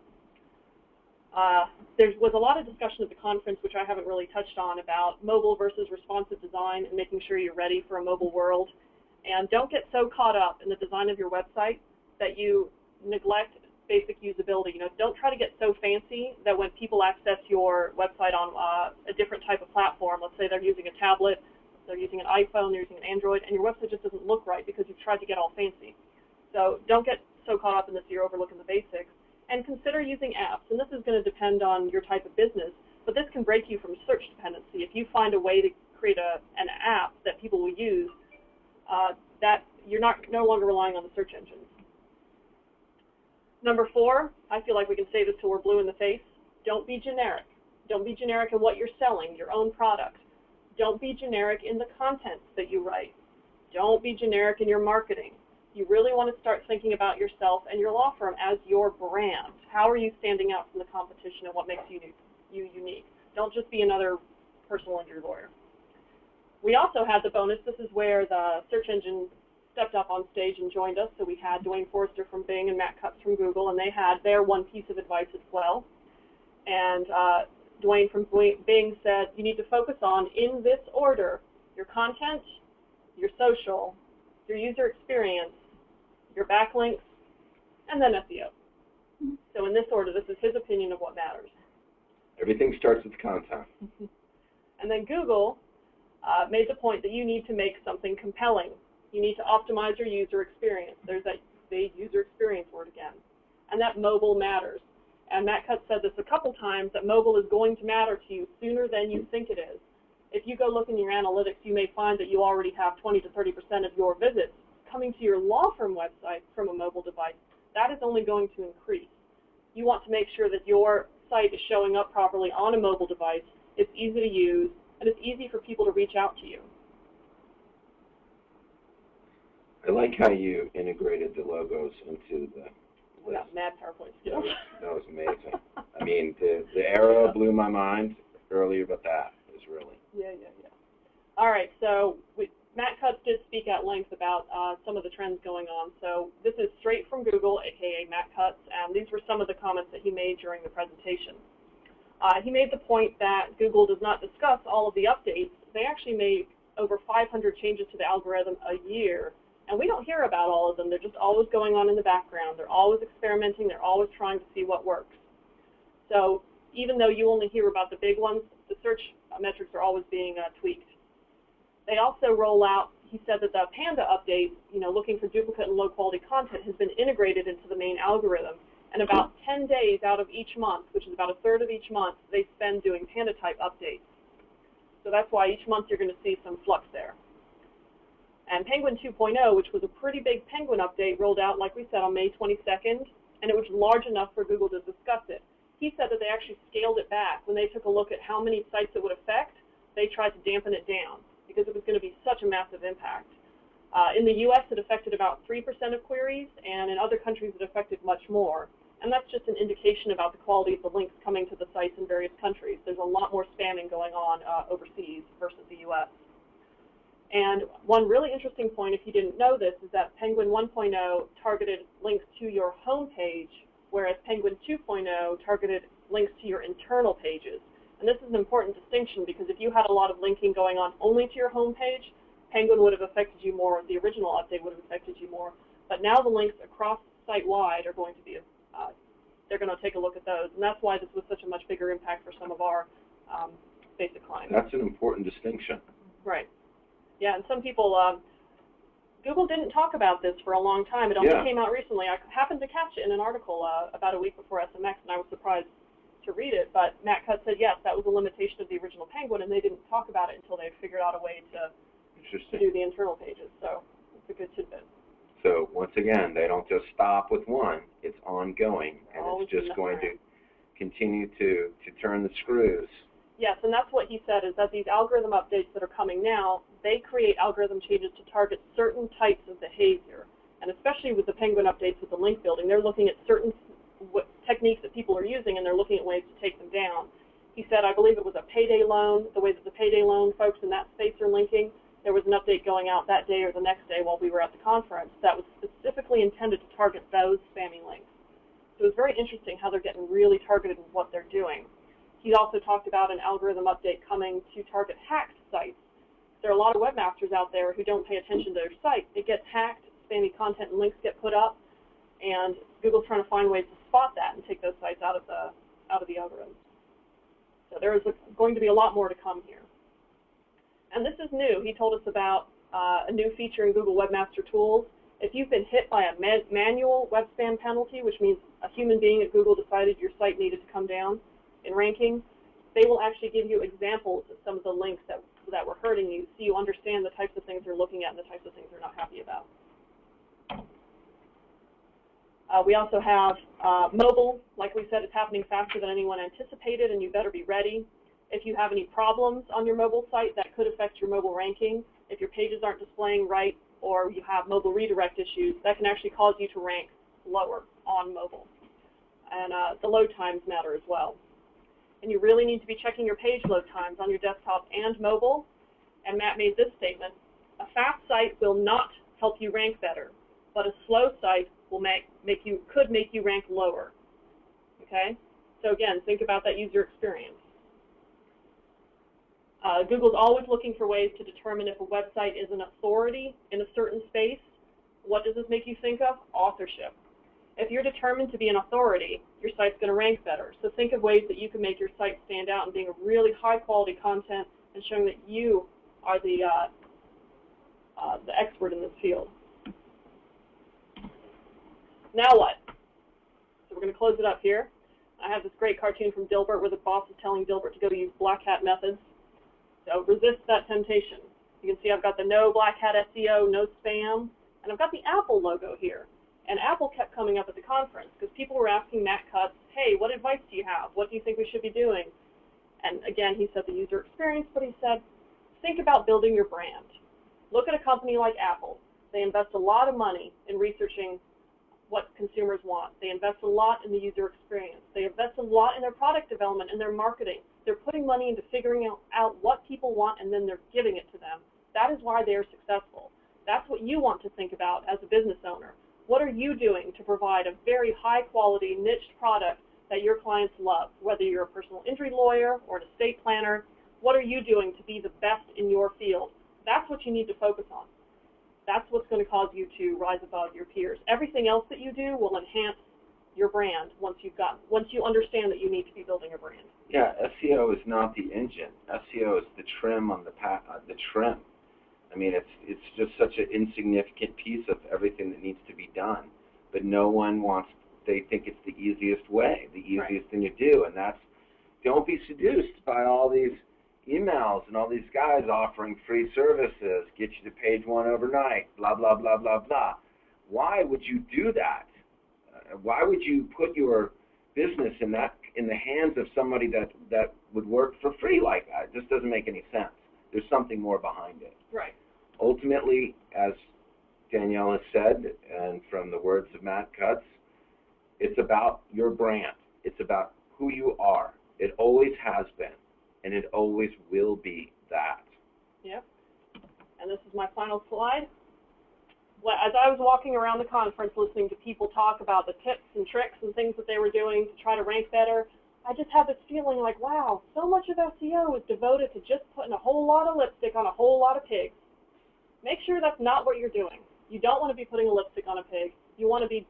There was a lot of discussion at the conference, which I haven't really touched on, about mobile versus responsive design and making sure you're ready for a mobile world. And don't get so caught up in the design of your website that you neglect basic usability. Don't try to get so fancy that when people access your website on a different type of platform, let's say they're using a tablet, they're using an iPhone, they're using an Android, and your website just doesn't look right because you've tried to get all fancy. So don't get so caught up in this you're overlooking the basics. And consider using apps. And this is going to depend on your type of business, but this can break you from search dependency. If you find a way to create an app that people will use, that you're no longer relying on the search engines. Number 4, I feel like we can say this till we're blue in the face. Don't be generic. Don't be generic in what you're selling, your own product. Don't be generic in the content that you write. Don't be generic in your marketing. You really want to start thinking about yourself and your law firm as your brand. How are you standing out from the competition and what makes you unique? Don't just be another personal injury lawyer. We also had the bonus. This is where the search engine stepped up on stage and joined us. So we had Dwayne Forrester from Bing and Matt Cutts from Google, and they had their one piece of advice as well. And Dwayne from Bing said, you need to focus on, in this order, your content, your social, your user experience, your backlinks, and then SEO. So in this order, this is his opinion of what matters. Everything starts with content. And then Google made the point that you need to make something compelling. You need to optimize your user experience. There's that big user experience word again. And that mobile matters. And Matt Cutts said this a couple times, that mobile is going to matter to you sooner than you think it is. If you go look in your analytics, you may find that you already have 20 to 30% of your visits coming to your law firm website from a mobile device. That is only going to increase. You want to make sure that your site is showing up properly on a mobile device, it's easy to use, and it's easy for people to reach out to you. I like how you integrated the logos into the list. Got mad PowerPoint skills. That was amazing. I mean, the arrow blew my mind earlier, but that is really. Yeah. All right, so Matt Cutts did speak at length about some of the trends going on. So this is straight from Google, aka Matt Cutts, and these were some of the comments that he made during the presentation. He made the point that Google does not discuss all of the updates. They actually make over 500 changes to the algorithm a year, and we don't hear about all of them. They're just always going on in the background. They're always experimenting. They're always trying to see what works. So even though you only hear about the big ones, the search metrics are always being tweaked. They also roll out, he said that the Panda update, looking for duplicate and low-quality content, has been integrated into the main algorithm. And about 10 days out of each month, which is about a third of each month, they spend doing Panda-type updates. So that's why each month you're going to see some flux there. And Penguin 2.0, which was a pretty big Penguin update, rolled out, like we said, on May 22nd, and it was large enough for Google to discuss it. He said that they actually scaled it back. When they took a look at how many sites it would affect, they tried to dampen it down because it was going to be such a massive impact. In the U.S., it affected about 3% of queries, and in other countries, it affected much more. And that's just an indication about the quality of the links coming to the sites in various countries. There's a lot more spamming going on overseas versus the U.S. And one really interesting point, if you didn't know this, is that Penguin 1.0 targeted links to your home page, whereas Penguin 2.0 targeted links to your internal pages. And this is an important distinction because if you had a lot of linking going on only to your home page, Penguin would have affected you more, the original update would have affected you more. But now the links across site-wide are going to be, they're going to take a look at those. And that's why this was such a much bigger impact for some of our basic clients. That's an important distinction. Right. Yeah, and some people, Google didn't talk about this for a long time. It only came out recently. I happened to catch it in an article about a week before SMX, and I was surprised to read it. But Matt Cutts said, yes, that was a limitation of the original Penguin, and they didn't talk about it until they figured out a way to do the internal pages. So it's a good tidbit. So once again, they don't just stop with one. It's ongoing, and it's just going to continue to turn the screws. Yes, and that's what he said, is that these algorithm updates that are coming now, they create algorithm changes to target certain types of behavior. And especially with the Penguin updates with the link building, they're looking at certain techniques that people are using, and they're looking at ways to take them down. He said, I believe it was a payday loan, the way that the payday loan folks in that space are linking. There was an update going out that day or the next day while we were at the conference that was specifically intended to target those spammy links. So it was very interesting how they're getting really targeted in what they're doing. He also talked about an algorithm update coming to target hacked sites. There are a lot of webmasters out there who don't pay attention to their site. It gets hacked, spammy content and links get put up, and Google's trying to find ways to spot that and take those sites out of the algorithm. So there is going to be a lot more to come here. And this is new. He told us about a new feature in Google Webmaster Tools. If you've been hit by a manual web spam penalty, which means a human being at Google decided your site needed to come down in ranking, they will actually give you examples of some of the links that were hurting you, so you understand the types of things they're looking at and the types of things they're not happy about. We also have mobile. Like we said, it's happening faster than anyone anticipated, and you better be ready. If you have any problems on your mobile site, that could affect your mobile ranking. If your pages aren't displaying right, or you have mobile redirect issues, that can actually cause you to rank lower on mobile. And the load times matter as well. And you really need to be checking your page load times on your desktop and mobile. And Matt made this statement: a fast site will not help you rank better, but a slow site will could make you rank lower. Okay? So again, think about that user experience. Google's always looking for ways to determine if a website is an authority in a certain space. What does this make you think of? Authorship. If you're determined to be an authority, your site's going to rank better. So think of ways that you can make your site stand out and being a really high-quality content and showing that you are the expert in this field. Now what? So we're going to close it up here. I have this great cartoon from Dilbert where the boss is telling Dilbert to go use black hat methods. So resist that temptation. You can see I've got the no black hat SEO, no spam, and I've got the Apple logo here. And Apple kept coming up at the conference because people were asking Matt Cutts, hey, what advice do you have? What do you think we should be doing? And again, he said the user experience, but he said, think about building your brand. Look at a company like Apple. They invest a lot of money in researching what consumers want. They invest a lot in the user experience. They invest a lot in their product development and their marketing. They're putting money into figuring out what people want, and then they're giving it to them. That is why they are successful. That's what you want to think about as a business owner. What are you doing to provide a very high-quality, niched product that your clients love? Whether you're a personal injury lawyer or an estate planner, what are you doing to be the best in your field? That's what you need to focus on. That's what's going to cause you to rise above your peers. Everything else that you do will enhance your brand once you understand that you need to be building a brand. Yeah, SEO is not the engine. SEO is the trim on the trim. I mean, it's just such an insignificant piece of everything that needs to be done. But no one wants, they think it's the easiest way, the easiest thing to do. And that's, don't be seduced by all these emails and all these guys offering free services, get you to page one overnight, blah, blah, blah, blah, blah. Why would you do that? Why would you put your business in the hands of somebody that would work for free like that? It just doesn't make any sense. There's something more behind it. Right. Ultimately, as Danielle has said, and from the words of Matt Cutts, it's about your brand. It's about who you are. It always has been, and it always will be that. Yep. And this is my final slide. As I was walking around the conference listening to people talk about the tips and tricks and things that they were doing to try to rank better, I just had this feeling like, wow, so much of SEO is devoted to just putting a whole lot of lipstick on a whole lot of pigs. Make sure that's not what you're doing. You don't want to be putting a lipstick on a pig. You want to be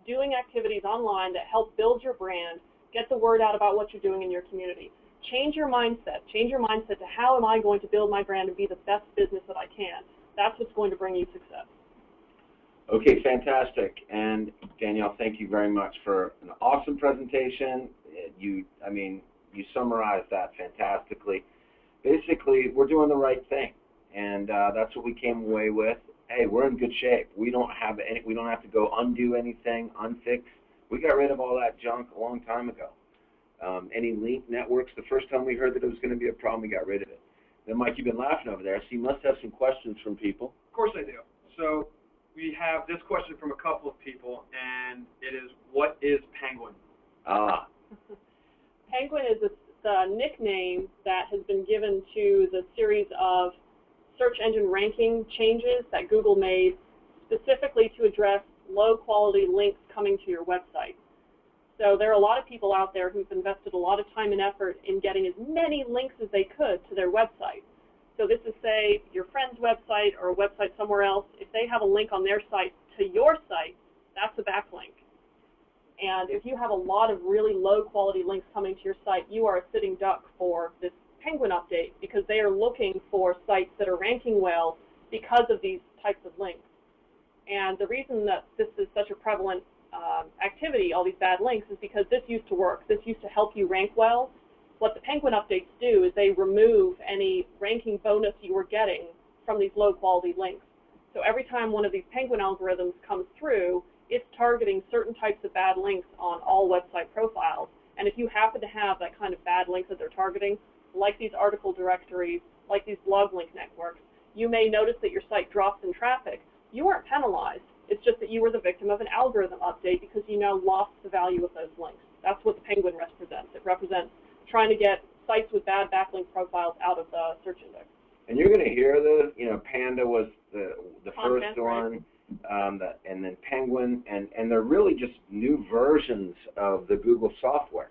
doing activities online that help build your brand, get the word out about what you're doing in your community. Change your mindset. Change your mindset to how am I going to build my brand and be the best business that I can. That's what's going to bring you success. Okay, fantastic. And Danielle, thank you very much for an awesome presentation. You summarized that fantastically. Basically, we're doing the right thing, and that's what we came away with. Hey, we're in good shape. We don't have to go undo anything, unfix. We got rid of all that junk a long time ago. Any link networks, the first time we heard that it was going to be a problem, we got rid of it. Then, Mike, you've been laughing over there, so you must have some questions from people. Of course I do. So we have this question from a couple of people, and it is, what is Penguin? Penguin is the nickname that has been given to the series of search engine ranking changes that Google made specifically to address low-quality links coming to your website. So there are a lot of people out there who've invested a lot of time and effort in getting as many links as they could to their website. So this is, say, your friend's website or a website somewhere else. If they have a link on their site to your site, that's a backlink. And if you have a lot of really low-quality links coming to your site, you are a sitting duck for this Penguin update because they are looking for sites that are ranking well because of these types of links. And the reason that this is such a prevalent activity, all these bad links, is because this used to work. This used to help you rank well. What the Penguin updates do is they remove any ranking bonus you were getting from these low-quality links. So every time one of these Penguin algorithms comes through, it's targeting certain types of bad links on all website profiles. And if you happen to have that kind of bad links that they're targeting, like these article directories, like these blog link networks, you may notice that your site drops in traffic. You weren't penalized. It's just that you were the victim of an algorithm update because you now lost the value of those links. That's what the Penguin represents. It represents trying to get sites with bad backlink profiles out of the search index. And you're going to hear Panda was the first one, right. And then Penguin, and they're really just new versions of the Google software.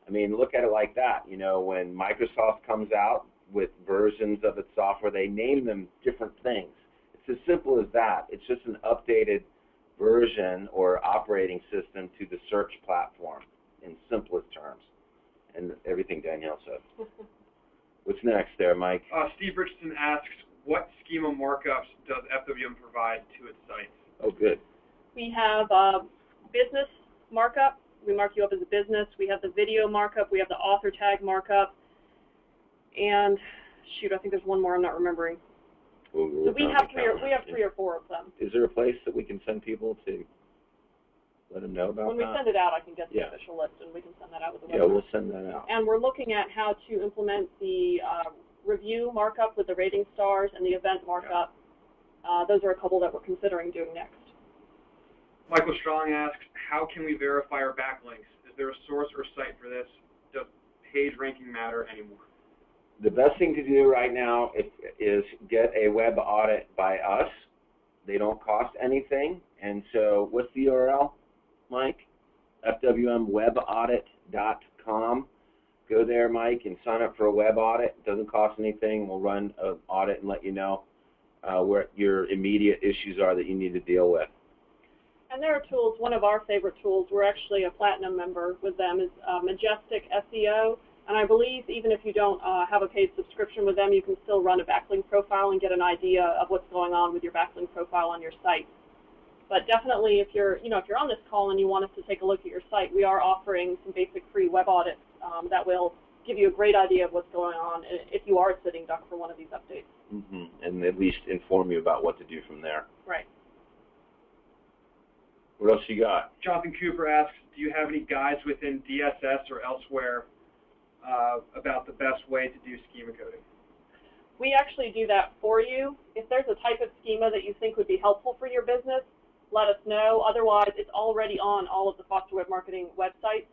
I mean, look at it like that. When Microsoft comes out with versions of its software, they name them different things. It's as simple as that. It's just an updated version or operating system to the search platform in simplest terms. And everything Danielle said. What's next there, Mike? Steve Richardson asks, what schema markups does FWM provide to its sites? Oh, good. We have business markup. We mark you up as a business. We have the video markup. We have the author tag markup. And, shoot, I think there's one more I'm not remembering. So we have three or four of them. Is there a place that we can send people to let them know about that? When we send it out, I can get the official list, and we can send that out with the website. Yeah, we'll send that out. And we're looking at how to implement the review markup with the rating stars and the event markup. Those are a couple that we're considering doing next. Michael Strong asks, how can we verify our backlinks? Is there a source or site for this? Does page ranking matter anymore? The best thing to do right now is get a web audit by us. They don't cost anything. And so what's the URL, Mike? fwmwebaudit.com. Go there, Mike, and sign up for a web audit. It doesn't cost anything. We'll run an audit and let you know what your immediate issues are that you need to deal with. And there are tools. One of our favorite tools, we're actually a platinum member with them, is Majestic SEO. And I believe even if you don't have a paid subscription with them, you can still run a backlink profile and get an idea of what's going on with your backlink profile on your site. But definitely, if you're on this call and you want us to take a look at your site, we are offering some basic free web audits that will give you a great idea of what's going on if you are a sitting duck for one of these updates. Mm-hmm. And at least inform you about what to do from there. Right. What else you got? Jonathan Cooper asks, do you have any guides within DSS or elsewhere about the best way to do schema coding? We actually do that for you. If there's a type of schema that you think would be helpful for your business, let us know. Otherwise, it's already on all of the Foster Web Marketing websites.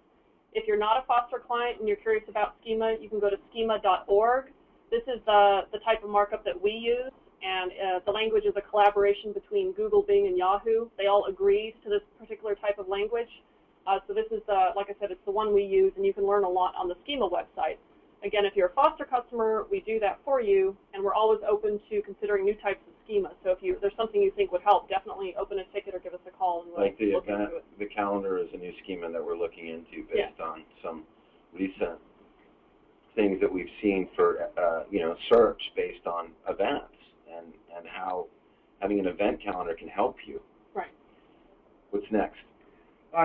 If you're not a Foster client and you're curious about schema, you can go to schema.org. This is the type of markup that we use, and the language is a collaboration between Google, Bing, and Yahoo. They all agreed to this particular type of language. So this is, like I said, it's the one we use, and you can learn a lot on the Schema website. Again, if you're a Foster customer, we do that for you, and we're always open to considering new types of schema. So if there's something you think would help, definitely open a ticket or give us a call and we'll like the look event, into it. the calendar is a new schema that we're looking into based on some recent things that we've seen for search based on events and how having an event calendar can help you. Right. What's next?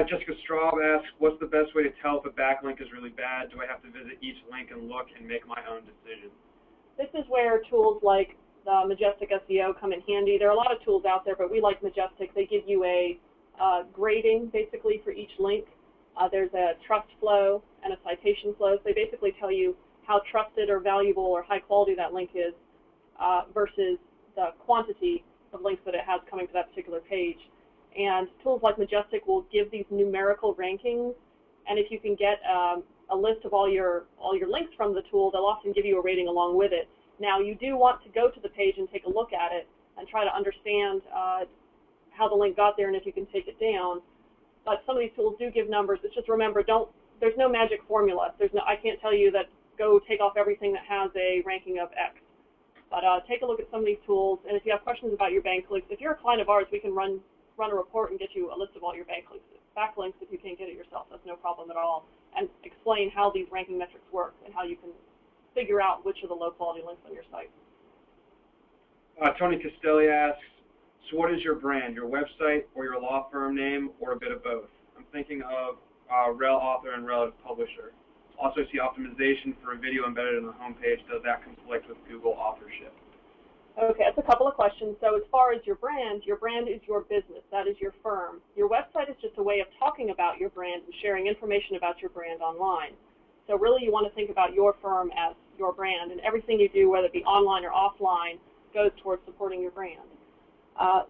Jessica Straub asks, what's the best way to tell if a backlink is really bad? Do I have to visit each link and look and make my own decision? This is where tools like the Majestic SEO come in handy. There are a lot of tools out there, but we like Majestic. They give you a grading, basically, for each link. There's a trust flow and a citation flow. So they basically tell you how trusted or valuable or high quality that link is versus the quantity of links that it has coming to that particular page. And tools like Majestic will give these numerical rankings, and if you can get a list of all your links from the tool, they'll often give you a rating along with it. Now, you do want to go to the page and take a look at it and try to understand how the link got there and if you can take it down. But some of these tools do give numbers. It's just remember, there's no magic formula. I can't tell you that go take off everything that has a ranking of X. But take a look at some of these tools, and if you have questions about your backlinks, if you're a client of ours, we can run a report and get you a list of all your backlinks if you can't get it yourself. That's no problem at all. And explain how these ranking metrics work and how you can figure out which are the low-quality links on your site. Tony Castelli asks, so what is your brand, your website or your law firm name or a bit of both? I'm thinking of rel author and rel publisher. Also see optimization for a video embedded in the homepage. Does that conflict with Google authorship? Okay, that's a couple of questions. So as far as your brand is your business. That is your firm. Your website is just a way of talking about your brand and sharing information about your brand online. So really you want to think about your firm as your brand, and everything you do, whether it be online or offline, goes towards supporting your brand.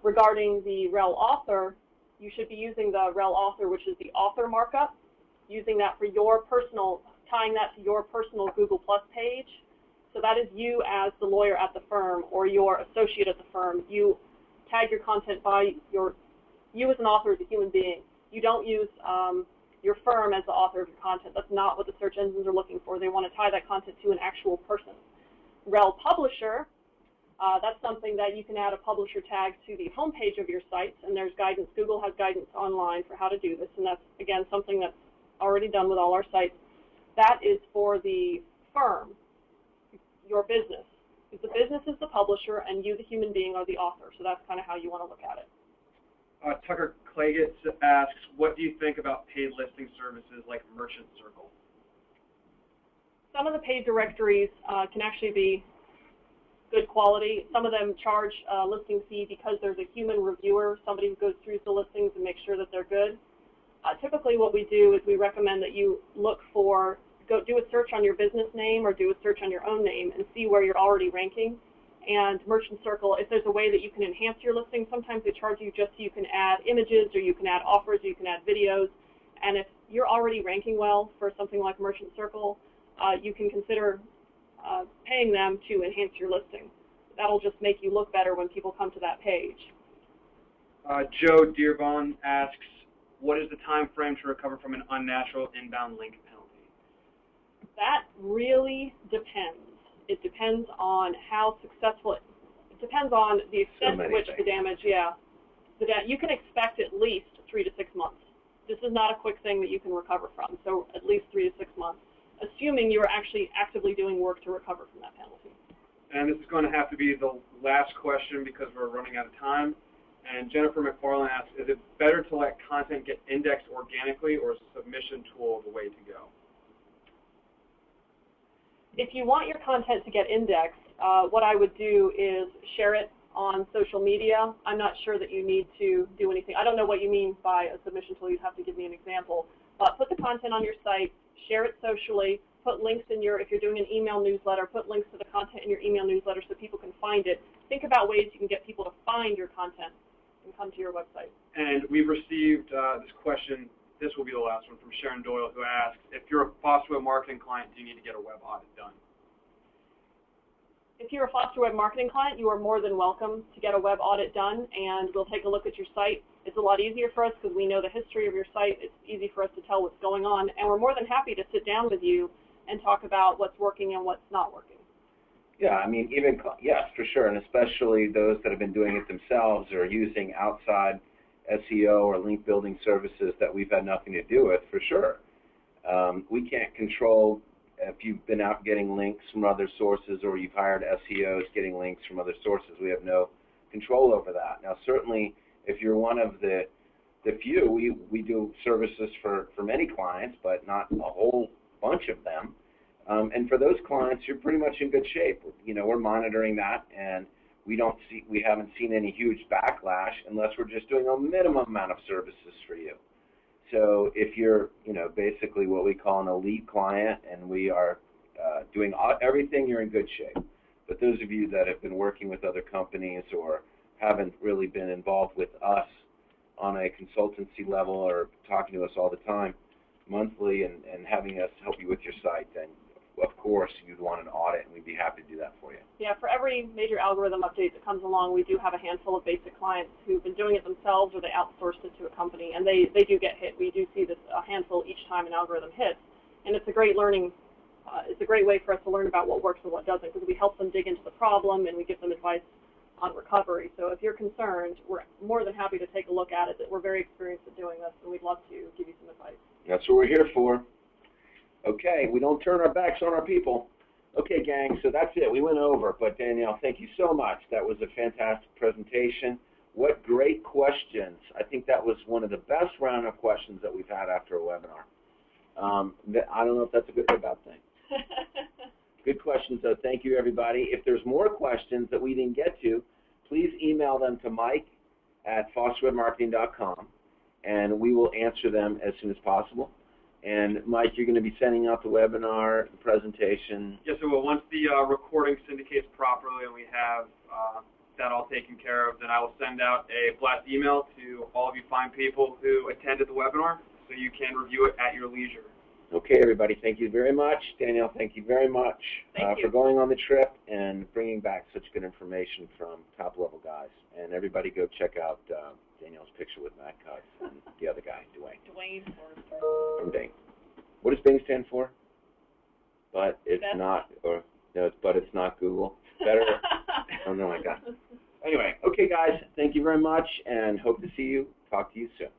Regarding the rel author, you should be using the rel author, which is the author markup, using that for your personal, tying that to your personal Google Plus page. So that is you as the lawyer at the firm or your associate at the firm. You tag your content by you as an author as a human being. You don't use your firm as the author of your content. That's not what the search engines are looking for. They want to tie that content to an actual person. Rel publisher, that's something that you can add a publisher tag to the homepage of your site, and there's guidance. Google has guidance online for how to do this, and that's, again, something that's already done with all our sites. That is for the firm, your business. The business is the publisher, and you, the human being, are the author. So that's kind of how you want to look at it. Tucker Claggett asks, what do you think about paid listing services like Merchant Circle? Some of the paid directories can actually be good quality. Some of them charge a listing fee because there's a human reviewer, somebody who goes through the listings and makes sure that they're good. Typically what we do is we recommend that you look for, do a search on your business name or do a search on your own name and see where you're already ranking. And Merchant Circle, if there's a way that you can enhance your listing, sometimes they charge you just so you can add images or you can add offers or you can add videos. And if you're already ranking well for something like Merchant Circle, you can consider paying them to enhance your listing. That'll just make you look better when people come to that page. Joe Dearborn asks, what is the time frame to recover from an unnatural inbound link penalty? That really depends. It depends on how successful it depends on the extent to which the damage, you can expect at least 3 to 6 months. This is not a quick thing that you can recover from, so at least 3 to 6 months. assuming you are actually actively doing work to recover from that penalty. And this is going to have to be the last question because we're running out of time. And Jennifer McFarland asks, is it better to let content get indexed organically, or is a submission tool the way to go? If you want your content to get indexed, what I would do is share it on social media. I'm not sure that you need to do anything. I don't know what you mean by a submission tool. You'd have to give me an example. But put the content on your site, share it socially, put links in your, if you're doing an email newsletter, put links to the content in your email newsletter so people can find it. Think about ways you can get people to find your content and come to your website. And we've received this question. This will be the last one, from Sharon Doyle, who asks, if you're a Foster Web Marketing client, do you need to get a web audit done? If you're a Foster Web Marketing client, you are more than welcome to get a web audit done, and we'll take a look at your site. It's a lot easier for us because we know the history of your site. It's easy for us to tell what's going on, and we're more than happy to sit down with you and talk about what's working and what's not working. Yeah, I mean, yes, for sure, and especially those that have been doing it themselves or using outside SEO or link building services that we've had nothing to do with, for sure. We can't control if you've been out getting links from other sources or you've hired SEOs getting links from other sources. We have no control over that. Now, certainly, if you're one of the few, we do services for many clients, but not a whole bunch of them. And for those clients, you're pretty much in good shape. You know, we're monitoring that, and we haven't seen any huge backlash unless we're just doing a minimum amount of services for you. So if you're, you know, basically what we call an elite client, and we are doing everything, you're in good shape. But those of you that have been working with other companies or haven't really been involved with us on a consultancy level or talking to us all the time, monthly, and having us help you with your site, then of course you'd want an audit, and we'd be happy to do that for you. Yeah, for every major algorithm update that comes along, we do have a handful of basic clients who've been doing it themselves or they outsourced it to a company, and they do get hit. We do see this a handful each time an algorithm hits, and it's a great learning. It's a great way for us to learn about what works and what doesn't, because we help them dig into the problem and we give them advice on recovery. So if you're concerned, we're more than happy to take a look at it. We're very experienced at doing this, and we'd love to give you some advice. That's what we're here for. Okay, we don't turn our backs on our people. Okay, gang, so that's it. We went over, but Danielle, thank you so much. That was a fantastic presentation. What great questions. I think that was one of the best round of questions that we've had after a webinar. I don't know if that's a good or bad thing. Good questions, though. Thank you, everybody. If there's more questions that we didn't get to, please email them to mike@fosterwebmarketing.com, and we will answer them as soon as possible. And Mike, you're going to be sending out the webinar presentation. Yes, I will. Once the recording syndicates properly and we have that all taken care of, then I will send out a blast email to all of you fine people who attended the webinar so you can review it at your leisure. Okay, everybody, thank you very much. Danielle, thank you very much for going on the trip and bringing back such good information from top-level guys. And everybody go check out Danielle's picture with Matt Cutts and the other guy, Dwayne. Dwayne Forrester. From Bing. What does Bing stand for? But it's not, or no, it's but it's not Google. Better. Oh no, my God. Anyway, okay, guys, thank you very much, and hope to see you. Talk to you soon.